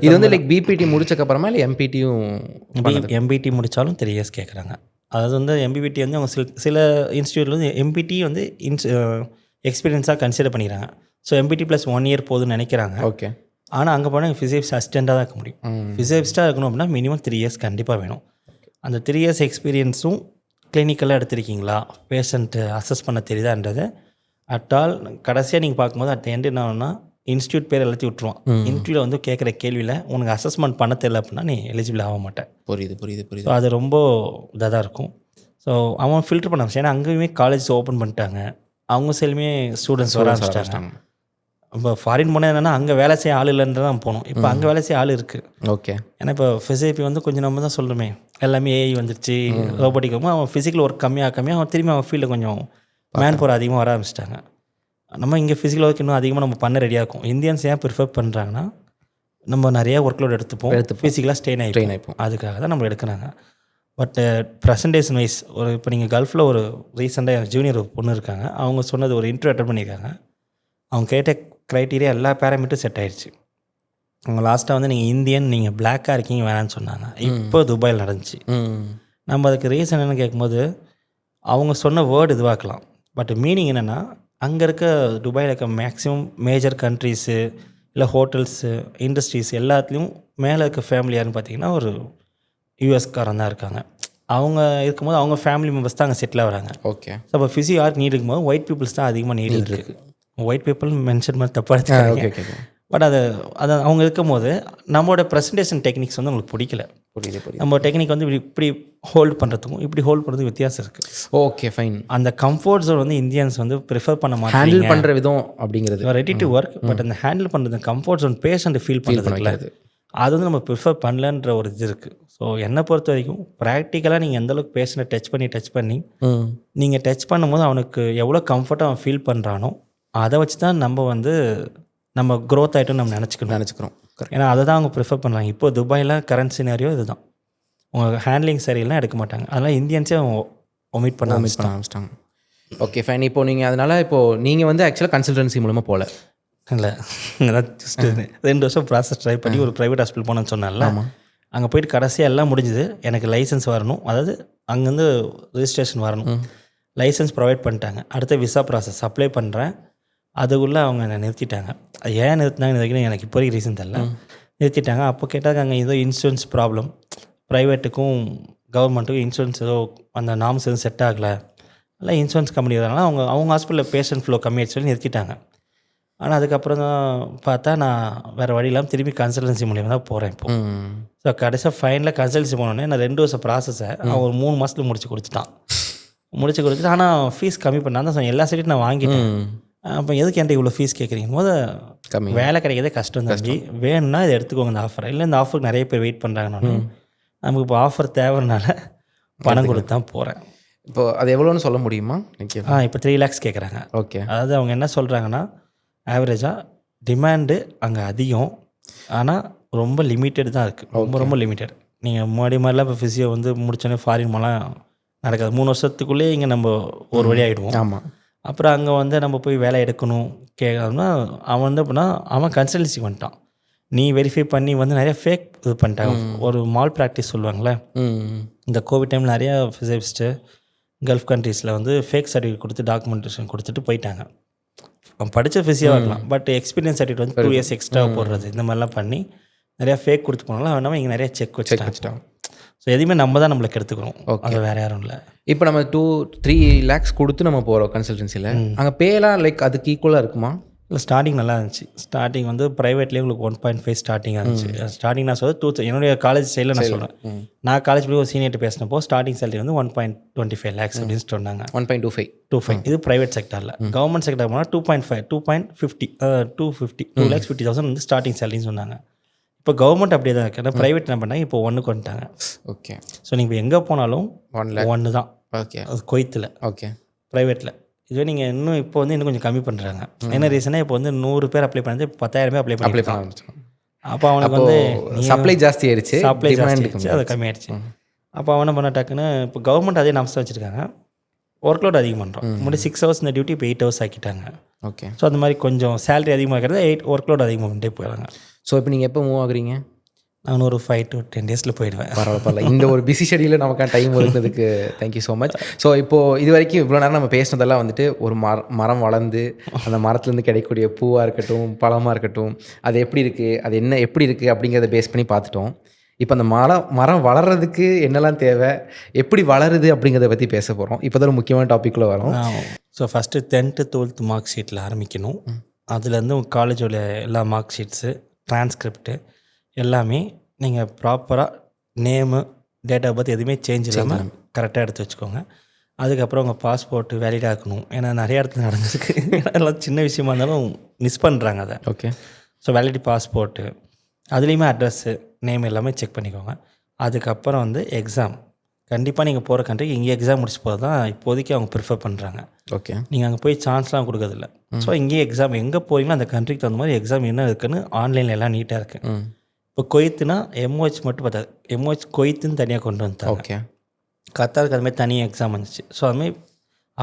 இது வந்து லைக் பிபிடி முடிச்சக்கப்புறமா இல்லை எம்பிடியும்? எம்பிடி முடித்தாலும் 3 இயர்ஸ் கேட்குறாங்க. அதாவது வந்து எம்பிபிடி வந்து அவங்க சில இன்ஸ்டியூட்டில் வந்து எம்பிடி வந்து எக்ஸ்பீரியன்ஸாக கன்சிடர் பண்ணிக்கிறாங்க. ஸோ எம்பிடி +1 இயர் போதும்னு நினைக்கிறாங்க. ஓகே. ஆனால் அங்கே போனால் ஃபிசியோபிஸ்ட் அசிஸ்டண்ட்டாக தான் இருக்க முடியும். ஃபிசியோபிஸ்ட்டாக இருக்கணும் அப்படின்னா மினிமம் 3 இயர்ஸ் கண்டிப்பாக வேணும். அந்த 3 இயர்ஸ் எக்ஸ்பீரியன்ஸும் கிளினிக்கலாக எடுத்திருக்கீங்களா, பேஷண்ட்டு அசஸ் பண்ண தெரியுதான்றது அட்டால் கடைசியாக நீங்கள் பார்க்கும்போது அட் எண்ட் என்ன ஆகும்னா இன்ஸ்டியூட் பேர் எல்லாத்தையும் விட்டுருவான். இன்டர்வியூவில் வந்து கேட்குற கேள்வியில் உனக்கு அசஸ்மெண்ட் பண்ண தெரியல அப்படின்னா நீ எலிஜிபிள் ஆக மாட்டேன். புரியுது. ஸோ அது ரொம்ப இதாக தான் இருக்கும். ஸோ அவன் ஃபில்டர் பண்ண ஆரம்பிச்சு. ஏன்னா அங்கேயுமே காலேஜ் ஓப்பன் பண்ணிட்டாங்க, அவங்க சைடுமே ஸ்டூடெண்ட்ஸ் வர ஆரம்பிச்சிட்டாங்க. இப்போ ஃபாரின் போனால் என்னென்னா அங்கே வேலை செய்ய ஆள் இல்லைன்றது தான் போகணும். இப்போ அங்கே வேலை செய்ய ஆள் இருக்குது. ஓகே. ஏன்னா இப்போ ஃபிசியோபி வந்து கொஞ்சம் நம்ம தான் சொல்கிறோமே, எல்லாமே ஏஐ வந்துருச்சு, ரோபோட்டிக்கும் அவன் ஃபிசிக்கல் ஒர்க் கம்மியாக அவன் திரும்பி அவன் ஃபீல்டில் கொஞ்சம் மேன் பவர் அதிகமாக வர ஆரம்பிச்சிட்டாங்க. நம்ம இங்கே ஃபிசிக்கல் ஒர்க் இன்னும் அதிகமாக நம்ம பண்ண ரெடியாக இருக்கும். இந்தியன்ஸ் ஏன் ப்ரிஃபர் பண்ணுறாங்கன்னா நம்ம நிறையா ஒர்க் லோட் எடுத்துப்போம், ஃபிசிக்கலாக ஸ்ட்ரெயின் ஆகிப்போம். அதுக்காக தான் நம்ம எடுக்கிறாங்க. பட் ப்ரெசன்டேஷன் வைஸ் ஒரு இப்போ நீங்கள் கல்ஃபில் ஒரு ரீசெண்டாக ஜூனியர் பொண்ணு இருக்காங்க, அவங்க சொன்னது ஒரு இன்டர்வியூ அட்டன் பண்ணியிருக்காங்க. அவங்க கேட்ட க்ரைட்டீரியா எல்லா பேராமீட்டரும் செட் ஆகிடுச்சு. அவங்க லாஸ்ட்டாக வந்து நீங்கள் இந்தியன், நீங்கள் பிளாக்காக இருக்கீங்க வேணான்னு சொன்னாங்க. இப்போ துபாயில் நடந்துச்சு. நம்ம அதுக்கு ரீசன் என்னென்னு கேட்கும்போது அவங்க சொன்ன வேர்டு இதுவாக்கலாம், பட் மீனிங் என்னென்னா அங்கே இருக்க துபாயில் இருக்க மேக்ஸிமம் மேஜர் கண்ட்ரீஸு இல்லை ஹோட்டல்ஸு இண்டஸ்ட்ரீஸ் எல்லாத்துலேயும் மேலே இருக்க ஃபேமிலி யாருன்னு பார்த்தீங்கன்னா ஒரு யூஎஸ்காரன் தான் இருக்காங்க. அவங்க இருக்கும்போது அவங்க ஃபேமிலி மெம்பர்ஸ் தான் அங்கே செட்டில் வராங்க. ஓகே. ஸோ அப்போ ஃபிசியோ யாருக்கு நீட் இருக்கும்போது ஒயிட் பீப்புள்ஸ் தான் அதிகமாக நீட் இருக்குது. ஒயிட் பீப்புள் மென்ஷன் மாதிரி தப்பாக எடுத்துக்காங்க. பட் அதை அவங்க இருக்கும்போது நம்மளோட ப்ரெசன்டேஷன் டெக்னிக்ஸ் வந்து உங்களுக்கு பிடிக்கல. நம்ம டெக்னிக் வந்து இப்படி ஹோல்ட் பண்ணுறதுக்கும் இப்படி ஹோல்ட் பண்ணுறதுக்கும் வித்தியாசம் இருக்குது. Okay, fine. அந்த கம்ஃபர்ட் ஜோன் வந்து இந்தியன்ஸ் வந்து ப்ரிஃபர் பண்ண மாட்டாங்க. ஹேண்டில் பண்ணுற விதம் அப்படிங்கிறது ரெடி டு ஒர்க், பட் அந்த ஹேண்டில் பண்ணுறது கம்ஃபர்ட் ஜோன் பேஷண்ட் ஃபீல் பண்ணுறது அது வந்து நம்ம ப்ரிஃபர் பண்ணலன்ற ஒரு இது இருக்குது. ஸோ என்னை பொறுத்த வரைக்கும் ப்ராக்டிக்கலாக நீங்கள் எந்தளவுக்கு பேஷண்ட்டை டச் பண்ணி நீங்கள் டச் பண்ணும்போது அவனுக்கு எவ்வளோ கம்ஃபர்ட்டாக அவன் ஃபீல் பண்ணுறானோ அதை வச்சு தான் நம்ம வந்து நம்ம க்ரோத் ஆகிட்டோம் நம்ம நினச்சிக்கிறோம். ஏன்னா அதை தான் அவங்க ப்ரிஃபர் பண்ணுறாங்க. இப்போது துபாயில் கரண்ட் சினாரியோ இதுதான். உங்கள் ஹேண்ட்லிங் சரியில்லைனா எடுக்க மாட்டாங்க. அதனால் இந்தியன்ஸே அவங்க ஒமிட் பண்ண ஆரம்பிச்சிட்டாங்க. Okay, fine. இப்போது நீங்கள் அதனால் இப்போது நீங்கள் வந்து ஆக்சுவலாக கன்சல்டன்சி மூலமாக போகல இல்லை, ஜஸ்ட் 2 வருஷம் ப்ராசஸ் ட்ரை பண்ணி ஒரு ப்ரைவேட் ஹாஸ்பிட்டல் போனேன்னு சொன்னால அங்கே போயிட்டு கடைசியாக எல்லாம் முடிஞ்சுது. எனக்கு லைசன்ஸ் வரணும், அதாவது அங்கேருந்து ரிஜிஸ்ட்ரேஷன் வரணும். லைசன்ஸ் ப்ரொவைட் பண்ணிட்டாங்க. அடுத்த விசா ப்ராசஸ் அப்ளை பண்ணுறேன். அதுக்குள்ளே அவங்க என்னை நிறுத்திட்டாங்க. அது ஏன் நிறுத்தினாங்கன்னு எனக்கு இப்போ வரைக்கும் ரீசன் தெரியல. நிறுத்திட்டாங்க. அப்போ கேட்டாங்க அங்கே ஏதோ இன்சூரன்ஸ் ப்ராப்ளம், ப்ரைவேட்டுக்கும் கவர்மெண்ட்டுக்கும் இன்சூரன்ஸ் ஏதோ அந்த நார்ம்ஸ் எதுவும் செட் ஆகலை, இல்லை இன்சூரன்ஸ் கம்பெனி வரனால அவங்க ஹாஸ்பிட்டலில் பேஷண்ட் ஃப்ளோ கம்மியாகிடுச்சு சொல்லி நிறுத்திட்டாங்க. ஆனால் அதுக்கப்புறம் தான் பார்த்தா நான் வேறு வழி இல்லாமல் திரும்பி கன்சல்டன்சி மூலியமாக தான் போகிறேன் இப்போது. ஸோ கடைசியாக ஃபைனலாக கன்சல்டன்சி போனோடனே நான் 2 வருஷம் ப்ராசஸை அவன் ஒரு 3 மாதத்தில் முடிச்சு கொடுத்துட்டான். ஆனால் ஃபீஸ் கம்மி பண்ணால் தான் எல்லா சைட்டும் நான் வாங்கிட்டேன். அப்போ எதுக்கு என்கிட்ட இவ்வளோ ஃபீஸ் கேட்குறீங்க போது கம்மி. வேலை கிடைக்கிறதே கஷ்டம் தம்பி, வேணும்னா இதை எடுத்துக்கோங்க இந்த ஆஃபர். இல்லை இந்த ஆஃபருக்கு நிறைய பேர் வெயிட் பண்ணுறாங்கன்னு நமக்கு இப்போ ஆஃபர் தேவைனால பணம் கொடுத்து தான் போகிறேன். இப்போ அது எவ்வளோன்னு சொல்ல முடியுமா? இப்போ 3 lakhs கேட்குறாங்க. ஓகே. அதாவது அவங்க என்ன சொல்கிறாங்கன்னா, ஆவரேஜாக டிமாண்டு அங்கே அதிகம், ஆனால் ரொம்ப லிமிட்டட் தான் இருக்குது. ரொம்ப லிமிட்டட். நீங்கள் முன்னாடி மாதிரிலாம் இப்போ ஃபிசியோ வந்து முடிச்சோன்னே ஃபாரின் மாதிரிலாம் நடக்காது. 3 வருஷத்துக்குள்ளேயே இங்கே நம்ம ஒரு வழி ஆகிடுவோம். ஆமாம். அப்புறம் அங்கே வந்து நம்ம போய் வேலை எடுக்கணும் கேட்கணும்னா அவன் வந்து அப்படின்னா அவன் கன்சல்டன்சி பண்ணிட்டான். நீ வெரிஃபை பண்ணி வந்து நிறைய ஃபேக் இது பண்ணிட்டாங்க. ஒரு மால் ப்ராக்டிஸ் சொல்லுவாங்களே, இந்த கோவிட் டைமில் நிறையா ஃபிசிசிஸ்ட்டு கல்ஃப் கண்ட்ரீஸில் வந்து ஃபேக் சர்டிஃபிகேட் கொடுத்து டாக்குமெண்டேஷன் கொடுத்துட்டு போயிட்டாங்க. அவன் படித்த ஃபிசியாக இருக்கலாம், பட் எக்ஸ்பீரியன்ஸ் சர்டிஃபிகேட் வந்து 2 years எக்ஸ்ட்ரா போடுறது இந்த மாதிரிலாம் பண்ணி நிறையா ஃபேக் கொடுத்து போனாலும் அவன் இங்கே நிறைய செக் வச்சுட்டான். ஸோ எதுவுமே நம்ம தான் நம்மளுக்கு எடுத்துக்கணும். அது வேறு யாரும் இல்லை. இப்போ நம்ம 2-3 lakhs கொடுத்து நம்ம போகிறோம் கன்சல்டன்சியில். அங்கே பேலாம் லைக் அதுக்கு ஈக்குவலாக இருக்குமா? இல்லை, ஸ்டார்டிங் நல்லா இருந்துச்சு. ஸ்டார்டிங் வந்து ப்ரைவேட்லேயே உங்களுக்கு 1.5 ஸ்டார்டிங்காக இருந்துச்சு. ஸ்டார்டிங் நான் சொல்ல என்னுடைய காலேஜ் சைடில் நான் சொல்கிறேன். நான் காலேஜ் போய் ஒரு சீனியர்ட்டு பேசினப்போ ஸ்டார்டிங் சேலரி வந்து 1.25 lakhs அப்படின்னு சொன்னாங்க. 1.25 இது ப்ரைவேட் செக்டரில். கவர்மெண்ட் செக்டர் போனால் 2.50 2,50,000 வந்து ஸ்டார்டிங் சேலரின்னு சொன்னாங்க. இப்போ கவர்மெண்ட் அப்படியே தான் இருக்குது. ஆனால் ப்ரைவேட் என்ன பண்ணாங்க, இப்போ 1க்கு வந்துட்டாங்க. ஓகே. ஸோ நீங்கள் எங்கே போனாலும் 1 தான். ஓகே. அது கொய்த்தில். ஓகே. ப்ரைவேட்டில் இதுவே நீங்கள் இப்போ வந்து இன்னும் கொஞ்சம் கம்மி பண்ணுறாங்க. என்ன ரீசனாக இப்போ வந்து 100 பேர் அப்ளை பண்ணது 10,000 பேர் அப்ளை பண்ணி. அப்போ அவனுக்கு வந்து சப்ளை ஜாஸ்தி ஆயிடுச்சு, சப்ளை ஜாஸ்தி ஆயிடுச்சு, அது கம்மியாயிடுச்சு. அப்போ அவன் என்ன பண்ண டக்குன்னு இப்போ கவர்மெண்ட் அதே நம்சம் வச்சுருக்காங்க. ஒர்க் லோட் அதிகம் பண்ணுறோம். முன்னாடி 6 hours இந்த டியூட்டி இப்போ 8 hours ஆக்கிட்டாங்க. ஓகே. ஸோ அந்த மாதிரி கொஞ்சம் சேலரி அதிகமாக இருக்கிறது ஒர்க் லோட் அதிகமாக பண்ணிட்டே போயிடுறாங்க. ஸோ இப்போ நீங்கள் எப்போ மூவ் ஆகுறீங்க? நான் ஒரு 5 to 10 days போயிடுவேன். பரவாயில்ல. இந்த ஒரு பிஸி ஷெடியூலில் நமக்கான டைம் ஒதுக்கிறதுக்கு தேங்க்யூ ஸோ மச். ஸோ இப்போது இது வரைக்கும் இவ்வளோ நேரம் நம்ம பேசினதெல்லாம் வந்துட்டு ஒரு மரம் வளர்ந்து அந்த மரத்துலேருந்து கிடைக்கக்கூடிய பூவாக இருக்கட்டும், பழமாக இருக்கட்டும், அது எப்படி இருக்குது, அது என்ன எப்படி இருக்குது அப்படிங்கிறத பேஸ் பண்ணி பார்த்துட்டோம். இப்போ அந்த மரம் வளர்கிறதுக்கு என்னெல்லாம் தேவை, எப்படி வளருது அப்படிங்கிறத பற்றி பேச போகிறோம். இப்போ தான் ஒரு முக்கியமான டாப்பிக்கில் வரும். So first 10th 12th mark ஷீட்டில் ஆரம்பிக்கணும். அதுலேருந்து உங்கள் காலேஜோட எல்லா மார்க் ஷீட்ஸு, டிரான்ஸ்கிரிப்டு எல்லாமே நீங்கள் ப்ராப்பராக நேமு, டேட் ஆஃப் பர்த் எதுவுமே சேஞ்ச் இல்லாமல் கரெக்டாக எடுத்து வச்சுக்கோங்க. அதுக்கப்புறம் உங்கள் பாஸ்போர்ட்டு வேலிடாக இருக்கணும். ஏன்னா நிறைய இடத்துல நடந்துருக்கு. எல்லாம் சின்ன விஷயமா இருந்தாலும் மிஸ் பண்ணுறாங்க அதை. ஓகே. ஸோ வேலிடி பாஸ்போர்ட்டு, அதுலேயுமே அட்ரஸ்ஸு, நேம் எல்லாமே செக் பண்ணிக்கோங்க. அதுக்கப்புறம் வந்து எக்ஸாம். கண்டிப்பாக நீங்கள் போகிற கண்ட்ரிக்கு இங்கே எக்ஸாம் முடிச்சு போகிறது தான் இப்போதைக்கு அவங்க ப்ரிஃபர் பண்ணுறாங்க. ஓகே. நீங்கள் அங்கே போய் சான்ஸ்லாம் கொடுக்கறதில்ல. ஸோ இங்கேயே எக்ஸாம் எங்கே போகிறீங்களோ அந்த கண்ட்ரிக்கு தகுந்த மாதிரி எக்ஸாம் என்ன இருக்குன்னு ஆன்லைனில் எல்லாம் நீட்டாக இருக்குது. இப்போ கொய்த்துனா MOH மட்டும் பார்த்தாது, MOH கொய்த்துன்னு தனியாக கொண்டு வந்தாங்க. ஓகே. கத்தாருக்கு அது மாதிரி தனியாக எக்ஸாம் வந்துச்சு. ஸோ அதுமாதிரி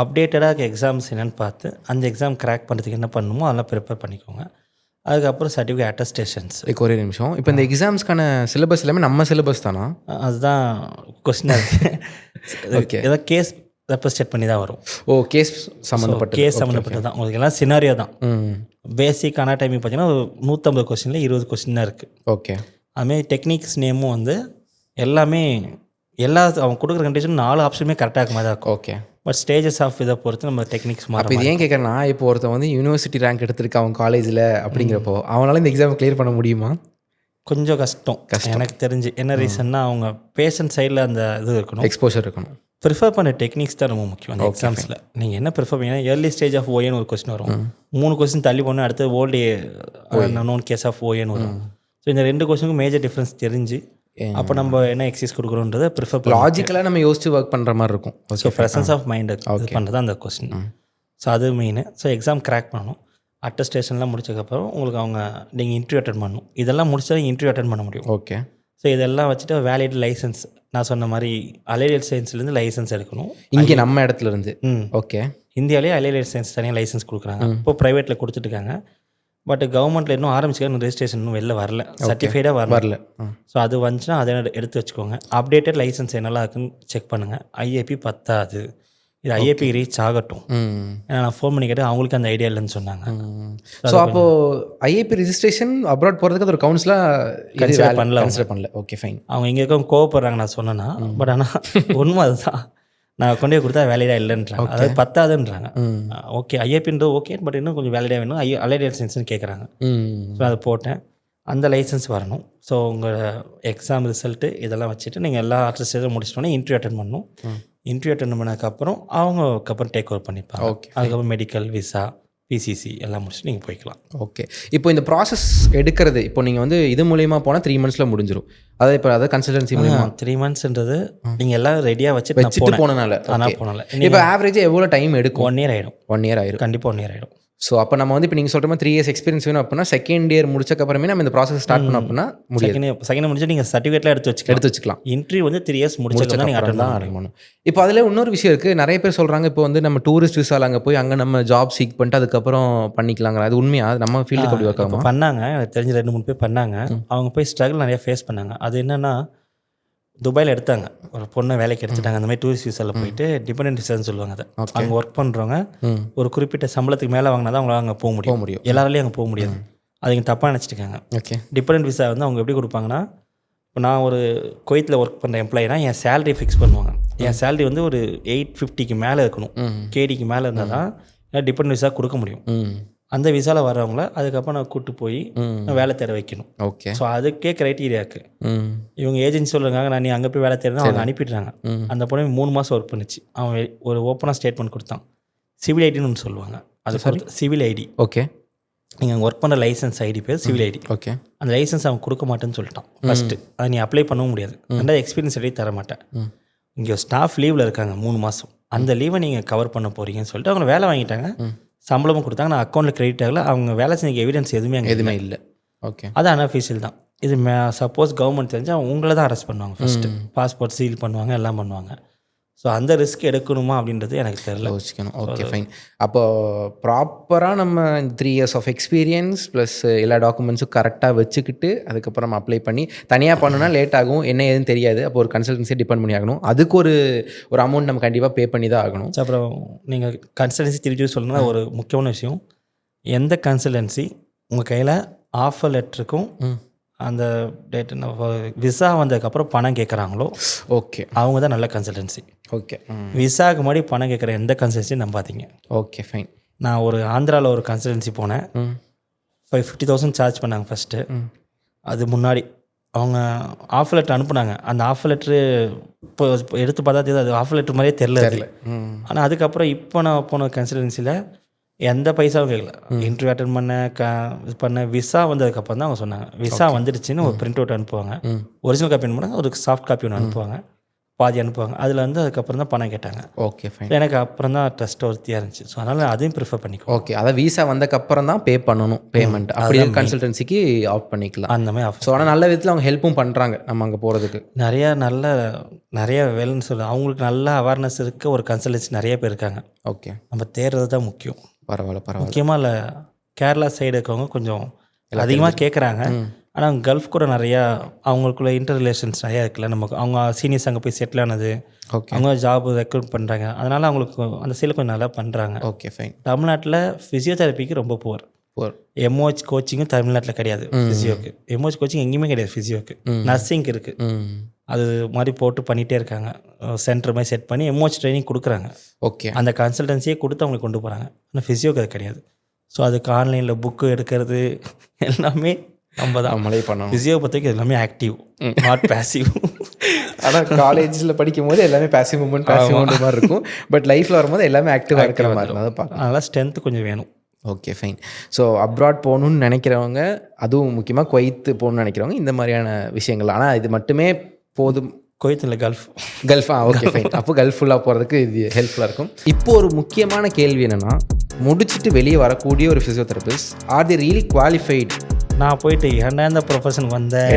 அப்டேட்டடாக எக்ஸாம்ஸ் என்னென்னு பார்த்து அந்த எக்ஸாம் கிராக் பண்ணுறதுக்கு என்ன பண்ணணுமோ அதெல்லாம் ப்ரிப்பேர் பண்ணிக்கோங்க. அதுக்கப்புறம் சர்டிஃபிகேட் அட்டஸ்டேஷன்ஸ். ஒரே நிமிஷம். இப்போ இந்த எக்ஸாம்ஸ்க்கான சிலபஸ் எல்லாமே நம்ம சிலபஸ் தானா? அதுதான் கொஸ்டினாக இருக்குது. ஓகே. ஏதாவது கேஸ் ரெப்ரசன்ட் பண்ணி தான் வரும். கேஸ் சம்மந்தப்பட்டது தான். உங்களுக்கு எல்லாம் சினாரியோ தான். பேசிக் அனாட்டமி பார்த்தீங்கன்னா 150 கொஸ்டினில் 20 கொஸ்டின் தான் இருக்குது. ஓகே. அதுமாதிரி டெக்னிக்ஸ் நேமும் வந்து எல்லாமே அவன் கொடுக்குற கண்டிஷன் 4 ஆப்ஷனுமே கரெக்டாக இருக்க மாதிரி தான் இருக்கும். ஓகே. பட் ஸ்டேஜஸ் ஆஃப் இதை பொறுத்து நம்ம டெக்னிக்ஸ் மாறும். இது ஏன் கேட்குறேன்னா, இப்போ ஒருத்தன் வந்து யூனிவர்சிட்டி ரேங்க் எடுத்திருக்க அவன் காலேஜில் அப்படிங்கிறப்போ அவனால் இந்த எக்ஸாம் கிளியர் பண்ண முடியுமா? கொஞ்சம் கஷ்டம் எனக்கு தெரிஞ்சு. என்ன ரீசன்னா அவங்க பேஷண்ட் சைடில் அந்த இது இருக்கணும், எக்ஸ்போஷர் இருக்கணும். ப்ரிஃபர் பண்ண டெக்னிக்ஸ் தான் ரொம்ப முக்கியம் அந்த எக்ஸாம்ஸில். நீங்கள் என்ன ப்ரிஃபர் பண்ணீங்கன்னா ஏர்லி ஸ்டேஜ் ஆஃப் ஓஏன்னு ஒரு கொஸ்டின் வரும். 3 கொஸ்டின் தள்ளி போனால் அடுத்து ஓல்டு நோன் கேஸ் ஆஃப் ஓஏன்னு வரும். ஸோ இந்த 2 கொஸ்டினுக்கும் மேஜர் டிஃப்ரென்ஸ் தெரிஞ்சு அப்போ நம்ம என்ன எக்ஸசைஸ் கொடுக்குறோன்றதை ப்ரிஃபர் பண்ணி லாஜிக்கலாக நம்ம யோசிச்சு ஒர்க் பண்ணுற மாதிரி இருக்கும். ஸோ ப்ரெசன்ஸ் ஆஃப் மைண்ட் இது பண்ணுறது அந்த கொஸ்டின். ஸோ அது மெயின். ஸோ எக்ஸாம் கிராக் பண்ணணும். அட்டஸ்டேஷன்லாம் முடிச்சதுக்கப்புறம் உங்களுக்கு அவங்க நீங்கள் இன்டர்வியூ அட்டன் பண்ணணும். இதெல்லாம் முடிச்சா நீங்கள் இன்டர்வியூ அட்டன் பண்ண முடியும். ஓகே. ஸோ இதெல்லாம் வச்சுட்டு வேலிட் லைசன்ஸ், நான் சொன்ன மாதிரி அலைடல் சயின்ஸ்லேருந்து லைசன்ஸ் எடுக்கணும் இங்கே நம்ம இடத்துல இருந்து. ஓகே. இந்தியாவிலேயே அலைடல் சயின்ஸ் தனியாக லைசன்ஸ் கொடுக்குறாங்க. இப்போ ப்ரைவேட்டில் கொடுத்துட்ருக்காங்க. பட் கவர்மெண்ட்டில் இன்னும் ஆரம்பிச்சுக்க ரெஜிஸ்ட்ரேஷன் இன்னும் வெளில வரல, சர்டிஃபைடாக வரல. ஸோ அது வந்துச்சுன்னா அதை எடுத்து வச்சுக்கோங்க. அப்டேட்டட் லைசன்ஸ் என்னெல்லாம் இருக்குன்னு செக் பண்ணுங்கள். ஐஏபி பத்தாது, இது ஐஏபி ரீச் ஆகட்டும். ஏன்னா நான் ஃபோன் பண்ணி கேட்டு அவங்களுக்கு அந்த ஐடியா இல்லைன்னு சொன்னாங்க. ஸோ அப்போது ஐஏபி ரெஜிஸ்ட்ரேஷன் அப்ராட் போகிறதுக்கு அது ஒரு கவுன்சிலாக கன்சிடர் பண்ணல. Okay fine. அவங்க இங்கே இருக்க கோவப்படுறாங்க நான் சொன்னேன்னா. பட் ஆனால் உண்மை அதுதான். நான் கொண்டு போய் கொடுத்தா வேலிடாக இல்லைன்றாங்க, அதாவது பத்தாதுன்றாங்க. ஓகே ஐஏபின்றது ஓகே, பட் இன்னும் கொஞ்சம் வேலிடாக வேணும், அலைடல் லைசன்ஸ்னு கேட்குறாங்க. ஸோ அதை போட்டேன். அந்த லைசன்ஸ் வரணும். ஸோ உங்கள் எக்ஸாம் ரிசல்ட்டு இதெல்லாம் வச்சுட்டு நீங்கள் எல்லா அட்ரஸையும் முடிச்சிட்டோன்னே இன்டர்வியூ அட்டன் பண்ணணும். இன்டர்வியூ அட்டன் பண்ணதுக்கப்புறம் அவங்க டேக் ஓவர் பண்ணிப்பாங்க. அதுக்கப்புறம் மெடிக்கல், விசா, பிசிசி எல்லாம் முடிச்சுட்டு நீங்கள் போய்க்கலாம். ஓகே. இப்போ இந்த ப்ராசஸ் எடுக்கிறது இப்போ நீங்கள் வந்து இது மூலியமாக போனால் 3 monthsல முடிஞ்சிடும். அதாவது இப்போ அதாவது கன்சல்டன்சி மூலியமா 3 monthsன்றது நீங்கள் எல்லாம் ரெடியாக வச்சுட்டு போனனால ஆனால் போனால இப்போ ஆவரேஜாக எவ்வளோ டைம் எடுக்கும்? 1 year ஆகிடும். 1 year ஆயிரும். கண்டிப்பாக 1 year ஆகிடும். ஸோ அப்போ நம்ம வந்து இப்போ நீங்கள் சொல்கிற மாதிரி 3 years எக்ஸ்பீரியன்ஸ் வேணும் அப்படின்னா செகண்ட் இயர் முடிச்சக்கப்புறமே நம்ம இந்த ப்ராசஸ் ஸ்டார்ட் பண்ணோம் அப்படின்னா முடியாது. செகண்ட் முடிச்சு நீங்கள் சர்டிஃபிகேட்லாம் எடுத்து வச்சுக்கலாம். இன்டர்வியூ வந்து 3 years முடிச்சதுக்கு தான் நீங்கள் அட்டன் பண்ணணும். இப்போ அதில் இன்னொரு விஷயம் இருக்குது. நிறைய பேர் சொல்கிறாங்க இப்போ வந்து நம்ம டூரிஸ்ட் விசாவில் அங்கே போய் அங்கே நம்ம ஜாப் சீக் பண்ணிட்டு அதுக்கப்புறம் பண்ணிக்கலாங்கிற அது உண்மையா? அது நம்ம ஃபீல்டுக்கு அப்படி ஒர்க் ஆகும்? பண்ணாங்க, எனக்கு தெரிஞ்ச 2-3 பேர் பண்ணாங்க. அவங்க போய் ஸ்ட்ரகிள் நிறைய ஃபேஸ் பண்ணாங்க. அது என்னென்னா துபாயில் எடுத்தாங்க ஒரு பொண்ணை வேலைக்கு எடுத்துட்டாங்க. அந்த மாதிரி டூரிஸ்ட் விசாவில் போயிட்டு டிபெண்டன்ட் விசான்னு சொல்லுவாங்க. அதை அங்கே ஒர்க் பண்ணுறவங்க ஒரு குறிப்பிட்ட சம்பளத்துக்கு மேலே வாங்கினா தான் அவங்களால அங்கே போக முடியும். எல்லாராலையும் அங்கே போக முடியாது. அதுங்க தப்பாக நினச்சிட்டுருக்காங்க. ஓகே. டிபெண்டன்ட் விசா வந்து அவங்க எப்படி கொடுப்பாங்கன்னா, இப்போ நான் ஒரு குவைத்தில் ஒர்க் பண்ணுற எம்ப்ளாயினா என் சேலரி ஃபிக்ஸ் பண்ணுவாங்க. என் சேலரி வந்து ஒரு 850க்கு மேலே இருக்கணும், கேடிக்கு மேலே இருந்தால் தான் டிபெண்டன்ட் விசா கொடுக்க முடியும். அந்த விசாவில் வர்றவங்கள அதுக்கப்புறம் நான் கூப்பிட்டு போய் வேலை தேட வைக்கணும். ஓகே. ஸோ அதுக்கே க்ரைட்டீரியா இருக்குது. இவங்க ஏஜென்சி சொல்கிறாங்க நான் நீ அங்கே போய் வேலை தேடணும், அவங்க அனுப்பிடுறாங்க. அந்த பொண்ணு 3 மாதம் ஒர்க் பண்ணிச்சு. அவன் ஒரு ஓப்பனாக ஸ்டேட்மெண்ட் கொடுத்தான். சிவில் ஐடின்னு ஒன்று சொல்லுவாங்க. அது சிவில் ஐடி. ஓகே. நீங்கள் அங்கே ஒர்க் பண்ணுற லைசன்ஸ் ஐடி பேர் சிவில் ஐடி. ஓகே. அந்த லைசன்ஸ் அவன் கொடுக்க மாட்டேன்னு சொல்லிட்டான் ஃபஸ்ட்டு. அதை நீ அப்ளை பண்ணவும் முடியாது. ரெண்டாவது எக்ஸ்பீரியன்ஸ் ஐடி தர மாட்டேன். இங்கே ஸ்டாஃப் லீவில் இருக்காங்க 3 மாதம். அந்த லீவை நீங்கள் கவர் பண்ண போகிறீங்கன்னு சொல்லிட்டு அவங்க வேலை வாங்கிட்டாங்க, சம்பளமும் கொடுத்தாங்க. நான் அக்கௌண்ட்டில் கிரெடிட் ஆகல. அவங்க வேலை செஞ்ச எவிடன்ஸ் எதுவுமே இல்லை. ஓகே. அது அன்அஃபீஷியல் தான். இது சப்போஸ் கவர்மெண்ட் தெரிஞ்சால் உங்களை தான் அரெஸ்ட் பண்ணுவாங்க. ஃபஸ்ட்டு பாஸ்போர்ட் சீல் பண்ணுவாங்க, எல்லாம் பண்ணுவாங்க. ஸோ அந்த ரிஸ்க் எடுக்கணுமா அப்படின்றது எனக்கு தெரியல. யோசிக்கணும். Okay fine. அப்போது ப்ராப்பராக நம்ம 3 years ஆஃப் எக்ஸ்பீரியன்ஸ் ப்ளஸ் எல்லா டாக்குமெண்ட்ஸும் கரெக்டாக வச்சுக்கிட்டு அதுக்கப்புறம் நம்ம அப்ளை பண்ணி தனியாக பண்ணணும்னா லேட் ஆகும், என்ன ஏதுன்னு தெரியாது. அப்போ ஒரு கன்சல்டன்சியை டிபெண்ட் பண்ணி ஆகணும். அதுக்கு ஒரு அமௌண்ட் நம்ம கண்டிப்பாக பே பண்ணி தான் ஆகணும். அப்புறம் நீங்கள் கன்சல்டன்சி திருப்பி சொல்லணும்னா ஒரு முக்கியமான விஷயம், எந்த கன்சல்டன்சி உங்கள் கையில் ஆஃபர் லெட்டருக்கும் அந்த டேட் விசா வந்ததுக்கப்புறம் பணம் கேட்குறாங்களோ ஓகே அவங்க தான் நல்ல கன்சல்டன்சி. ஓகே. விசாவுக்கு முன்னாடி பணம் கேட்குற எந்த கன்சல்டன்சி நம்பாதீங்க. Okay fine. நான் ஒரு ஆந்திராவில் ஒரு கன்சல்டன்சி போனேன். 50,000 சார்ஜ் பண்ணாங்க ஃபஸ்ட்டு. அது முன்னாடி அவங்க ஆஃபர் லெட்டர் அனுப்புனாங்க. அந்த ஆஃபர் லெட்ரு இப்போ எடுத்து பார்த்தா அது ஆஃபர் லெட்டர் மாதிரியே தெரில. ஆனால் அதுக்கப்புறம் இப்போ நான் போன கன்சல்டன்சியில் எந்த பைசாவும் கேட்கல. இன்டர்வியூ அட்டன் பண்ண விசா வந்ததுக்கப்புறம் தான் அவங்க சொன்னாங்க விசா வந்துடுச்சுன்னு ஒரு பிரிண்ட் அவுட் அனுப்புவாங்க. ஒரிஜினல் காப்பி அனுப்புனாங்க, ஒரு சாஃப்ட் காப்பி ஒன்று அனுப்புவாங்க, பாதி அனுப்புவாங்க. அதில் வந்து அதுக்கப்புறம் தான் பணம் கேட்டாங்க. Okay fine. எனக்கு அப்புறம் தான் ட்ரஸ்ட் ஒருத்தியாக இருந்துச்சு. ஸோ அதனால் அதையும் ப்ரிஃபர் பண்ணிக்கோ. ஓகே. அதாவது விசா வந்தக்கப்புறம் தான் பே பண்ணணும் பேமெண்ட். அப்படியே கன்சல்டன்சிக்கு ஆஃப் பண்ணிக்கலாம் அந்த மாதிரி ஆஃப். ஸோ ஆனால் நல்ல விதத்தில் அவங்க ஹெல்ப்பும் பண்ணுறாங்க நம்ம அங்கே போகிறதுக்கு. நிறைய வேலைன்னு சொல்லுவாங்க. அவங்களுக்கு நல்ல அவேர்னஸ் இருக்க ஒரு கன்சல்டன்சி நிறைய பேர் இருக்காங்க. ஓகே. நம்ம தேடுறது தான் முக்கியம். பரவாயில்ல. முக்கியமாக இல்லை கேரளா சைடு இருக்கவங்க கொஞ்சம் அதிகமாக கேட்குறாங்க. ஆனால் கல்ஃப் கூட நிறையா அவங்களுக்குள்ள இன்டர் ரிலேஷன்ஸ் நிறையா இருக்குல்ல. நமக்கு அவங்க சீனியர்ஸ் அங்கே போய் செட்டில் ஆனது, அவங்க ஜாப் ரெக்ரூட் பண்ணுறாங்க. அதனால் அவங்களுக்கு அந்த சைடில் கொஞ்சம் நல்லா பண்ணுறாங்க. Okay fine. தமிழ்நாட்டில் ஃபிசியோதெரப்பிக்கு ரொம்ப புவர். எம்ஓஹெச் கோச்சிங்கும் தமிழ்நாட்டில் கிடையாது. ஃபிசியோக்கு எம்ஓஹெச் கோச்சிங் எங்கேயுமே கிடையாது. ஃபிசியோக்கு நர்சிங்க்கு இருக்குது. அது மாதிரி போட்டு பண்ணிகிட்டே இருக்காங்க. சென்டர் மாதிரி செட் பண்ணி எம்ஓஹெச் ட்ரைனிங் கொடுக்குறாங்க. ஓகே. அந்த கன்சல்டன்சியே கொடுத்து அவங்களுக்கு கொண்டு போகிறாங்க. ஆனால் ஃபிசியோக்கு அது கிடையாது. ஸோ அதுக்கு ஆன்லைனில் புக்கு எடுக்கிறது எல்லாமே நம்ம தான் நம்மளே பண்ணணும். ஃபிசியோ பொறுத்தவரைக்கும் எல்லாமே ஆக்டிவ், நாட் பேசிவ். ஆனால் காலேஜில் படிக்கும் போது எல்லாமே பேசிவ் மூமெண்ட் மாதிரி இருக்கும். பட் லைஃப்பில் வரும்போது எல்லாமே ஆக்டிவாக இருக்கிற மாதிரி தான் பார்க்கலாம். அதனால் ஸ்ட்ரென்த்து கொஞ்சம் வேணும். Okay fine. ஸோ அப்ராட் போகணுன்னு நினைக்கிறவங்க, அதுவும் முக்கியமாக குவைத்து போகணுன்னு நினைக்கிறவங்க இந்த மாதிரியான விஷயங்கள். ஆனால் இது மட்டுமே போதும். குவைத்தில் கல்ஃப். Okay fine. அப்போ கல்ஃப் ஃபுல்லாக போகிறதுக்கு இது ஹெல்ப்ஃபுல்லாக இருக்கும். இப்போ ஒரு முக்கியமான கேள்வி என்னென்னா, முடிச்சுட்டு வெளியே வரக்கூடிய ஒரு ஃபிசியோதெரபிஸ்ட் ஆர் தி ரியலி குவாலிஃபைடு? நான் போயிட்டு ஏன்னா இந்த ப்ரொஃபஷன் வந்தேன்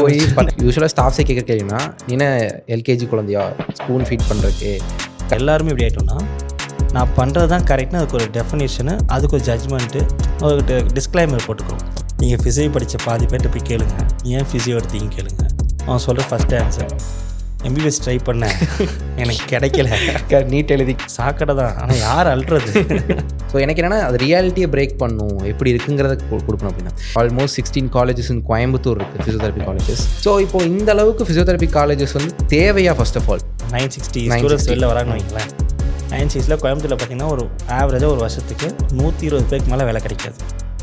போய் யூஸ்வலாக ஸ்டாஃப்ஸே கேட்க கேள்வினா, நீனா எல்கேஜி குழந்தையா ஸ்பூன் ஃபீட் பண்ணுறதுக்கு எல்லாருமே இப்படி ஆகிட்டோம்னா நான் பண்ணுறது தான் கரெக்ட்னு அதுக்கு ஒரு டெஃபினேஷனு, அதுக்கு ஒரு ஜட்ஜ்மெண்ட்டு, ஒரு டிஸ்க்ளைமர் போட்டுக்கிறோம். நீங்கள் ஃபிசியோ படித்த பாதி பேர்கிட்ட போய் கேளுங்க, ஏன் ஃபிசியோ எடுத்தீங்க கேளுங்க. அவன் சொல்கிற ஃபஸ்ட் ஆன்சர் எம்பிபிஎஸ் ட்ரை பண்ணேன், எனக்கு கிடைக்கல, நீட் எழுதி சாக்கடை தான். ஆனால் யார் அல்றது? ஸோ எனக்கு என்னென்னா அது ரியாலிட்டியை பிரேக் பண்ணும், எப்படி இருக்குங்கிறத கொடுக்கணும் அப்படின்னா. ஆல்மோஸ்ட் 16 காலேஜஸ் இன் கோயம்புத்தூர் இருக்குது ஃபிசியோதெரப்பி காலேஜஸ். ஸோ இப்போ இந்த அளவுக்கு ஃபிசியோதெரப்பி காலேஜஸ் வந்து தேவையா? ஃபர்ஸ்ட் ஆஃப் ஆல் 960 ஸ்டூடெண்ட்ஸ் வெளில வராங்கன்னு வைங்களேன். 960 கோயம்புத்தூரில் பார்த்தீங்கன்னா ஒரு ஆவரேஜாக ஒரு வருஷத்துக்கு 120 பேருக்கு மேலே வேலை கிடைக்காது.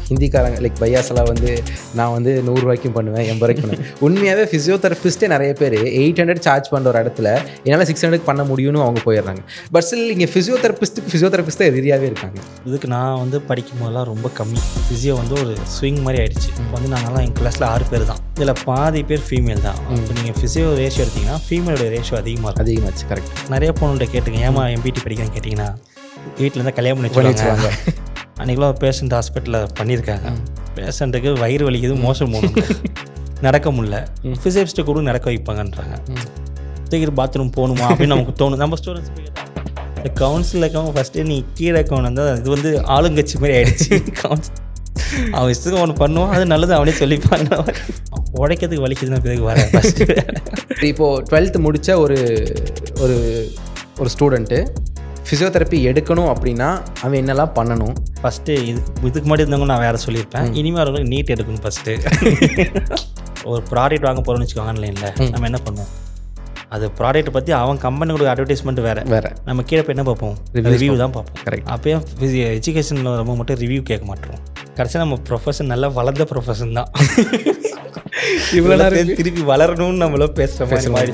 ஹிந்திக்காரங்க லைக் பையாஸ் எல்லாம் வந்து நான் வந்து 100 ரூபாய்க்கும் பண்ணுவேன், 80 ரூபாய்க்கு பண்ணுவேன். உண்மையாகவே ஃபிசியோதெரபிஸ்ட்டே நிறைய பேர் 800 சார்ஜ் பண்ணுற ஒரு இடத்துல என்னால் 600 பண்ண முடியும்னு அவங்க போயிடுறாங்க. பட் ஸ்டில் இங்கே ஃபிசியோதெரபிஸ்ட்டே எதிரியாகவே இருக்காங்க. இதுக்கு நான் வந்து படிக்கும் போதெல்லாம் ரொம்ப கம்மி. ஃபிசியோ வந்து ஒரு ஸ்விங் மாதிரி ஆயிடுச்சு. இப்போ வந்து நாங்கள்லாம் எங்கள் கிளாஸில் 6 பேர் தான். இதில் பாதி பேர் ஃபீமேல் தான். இப்போ நீங்கள் ஃபிசியோ ரேஷியோ எடுத்திங்கன்னா ஃபீமேலோட ரேஷியோ அதிகமாச்சு. கரெக்ட். நிறைய பொண்ணுகிட்ட கேட்டுங்க, ஏமா MPT படிக்கிறேன்னு கேட்டிங்கன்னா வீட்டில் இருந்தால் கல்யாணம் பண்ணி வச்சுருவாங்க. அன்றைக்கெலாம் ஒரு பேஷண்ட் ஹாஸ்பிட்டலில் பண்ணியிருக்காங்க. பேஷண்ட்டுக்கு வயிறு வலிக்குது, மோசம் போகணும், நடக்க முடியல, ஃபிசியோஸ்ட்டு கூட நடக்க வைப்பாங்கன்றாங்க. சீக்கிரம் பாத்ரூம் போகணுமா அப்படின்னு நமக்கு தோணும். நம்ம ஸ்டூடெண்ட்ஸ் இந்த கவுன்சிலில் இருக்கவங்க ஃபஸ்ட்டு நீ கீழே இருக்கவன் வந்து இது வந்து ஆளுங்கட்சி மாதிரி ஆகிடுச்சு. கவுன்சில் அவன் இஷ்டத்துக்கு அவனை பண்ணுவான், அது நல்லது அவனே சொல்லிப்பாங்க. உடைக்கிறதுக்கு வலிக்குதுன்னு பிறகு வர ஃபஸ்ட்டு. இப்போது 12th முடித்த ஒரு ஸ்டூடெண்ட்டு ஃபிசியோதெரப்பி எடுக்கணும் அப்படின்னா அவன் என்னெல்லாம் பண்ணணும்? ஃபஸ்ட்டு இதுக்கு முன்னாடி இருந்தவங்க நான் வேறு சொல்லியிருப்பேன். இனிமேல் அவங்களுக்கு நீட் எடுக்கணும். ஃபஸ்ட்டு ஒரு ப்ராடக்ட் வாங்க போகிறோம்னு வச்சுக்கோங்க ஆன்லைனில், நம்ம என்ன பண்ணுவோம், அது ப்ராடக்ட்டை பற்றி அவன் கம்பெனியோட அட்வர்டைஸ்மெண்ட் வேறு. நம்ம கீழே போய் என்ன பார்ப்போம், ரிவ்யூ தான் பார்ப்போம். கரெக்ட். அப்போயும் எஜுகேஷனில் ரொம்ப மட்டும் ரிவ்யூ கேட்க மாட்டோம். கடைசியாக நம்ம ப்ரொஃபஷன் நல்லா வளர்ந்த ப்ரொஃபஷன் தான். இவ்வளோ திருப்பி வளரணும்னு நம்மளும் பேசுகிற மாதிரி.